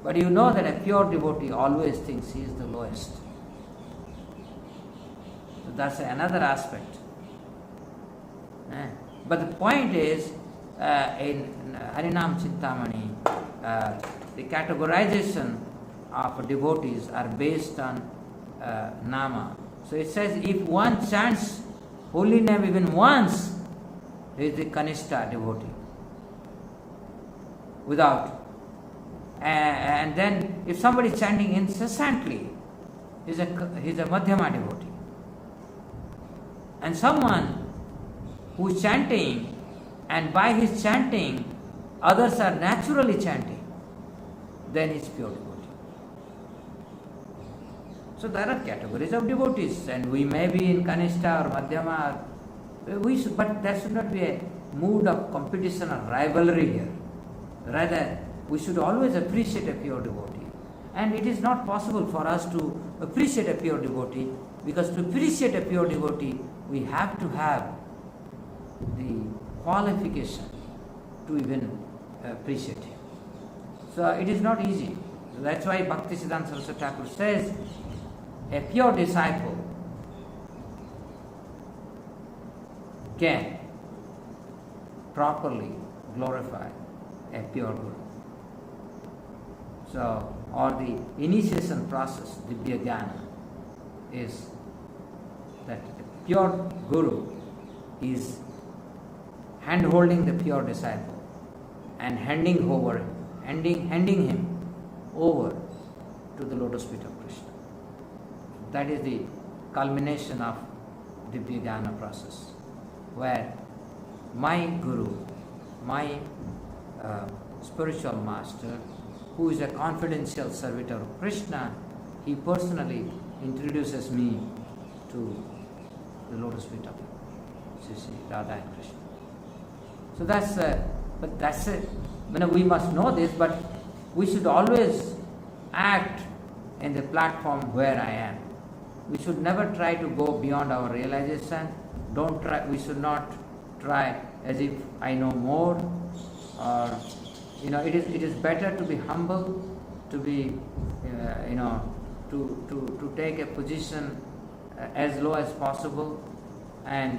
[SPEAKER 3] But you know that a pure devotee always thinks he is the lowest. So that's another aspect. But the point is, in Harinam Chintamani, the categorization of devotees are based on Nama. So it says, if one chants holy name even once, he is the Kanishta devotee. Without. And then if somebody is chanting incessantly, he is a Madhyama devotee. And someone who is chanting, and by his chanting, others are naturally chanting, then he is pure devotee. So there are categories of devotees, and we may be in Kanishta or Madhyama, but there should not be a mood of competition or rivalry here. Rather, we should always appreciate a pure devotee. And it is not possible for us to appreciate a pure devotee, because to appreciate a pure devotee, we have to have the qualification to even appreciate him. So it is not easy. That's why Bhaktisiddhanta Saraswati Thakur says, a pure disciple can properly glorify a pure guru. So, or the initiation process, Divya Jnana, is that the pure guru is hand-holding the pure disciple and handing him over to the lotus feet of Krishna. That is the culmination of the Divya process, where my guru, my spiritual master, who is a confidential servitor of Krishna, he personally introduces me to the lotus feet of Sri Radha and Krishna. So that's it. We must know this, but we should always act in the platform where I am. We should never try to go beyond our realization. We should not try as if I know more, or it is better to be humble, to be to take a position as low as possible and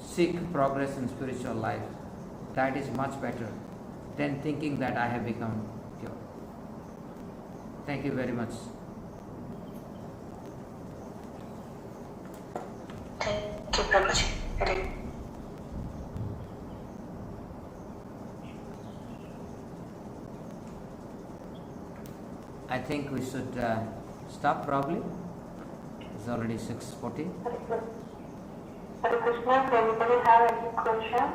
[SPEAKER 3] seek progress in spiritual life. That is much better than thinking that I have become pure. Thank you very much.
[SPEAKER 6] Thank you, Prabhuji.
[SPEAKER 3] I think we should stop probably. It's already 6:40.
[SPEAKER 5] Hare Krishna, does anybody have any questions?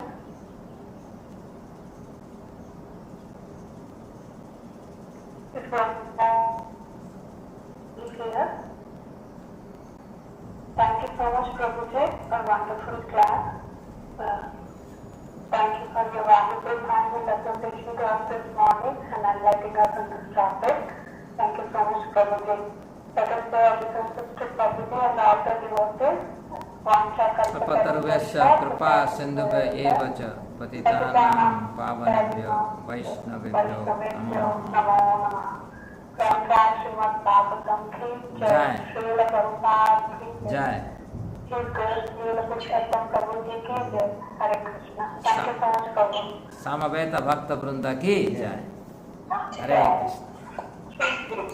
[SPEAKER 5] If not, clear. Thank you so much, Prabhuji, for a wonderful class. Thank you for your valuable time and association to us this morning and enlightening us on this topic. Thank you so much, Prabhuji. Let us say our defenses to Prabhuji and all the devotees.
[SPEAKER 3] कल्पतरुभ्यश्च कृपा सिन्धुभ्यैव च पतितानां पावनेभ्यो वैष्णवेभ्यो नमो नमः। जय जय समवेत भक्त वृंद की जय। हरे कृष्ण।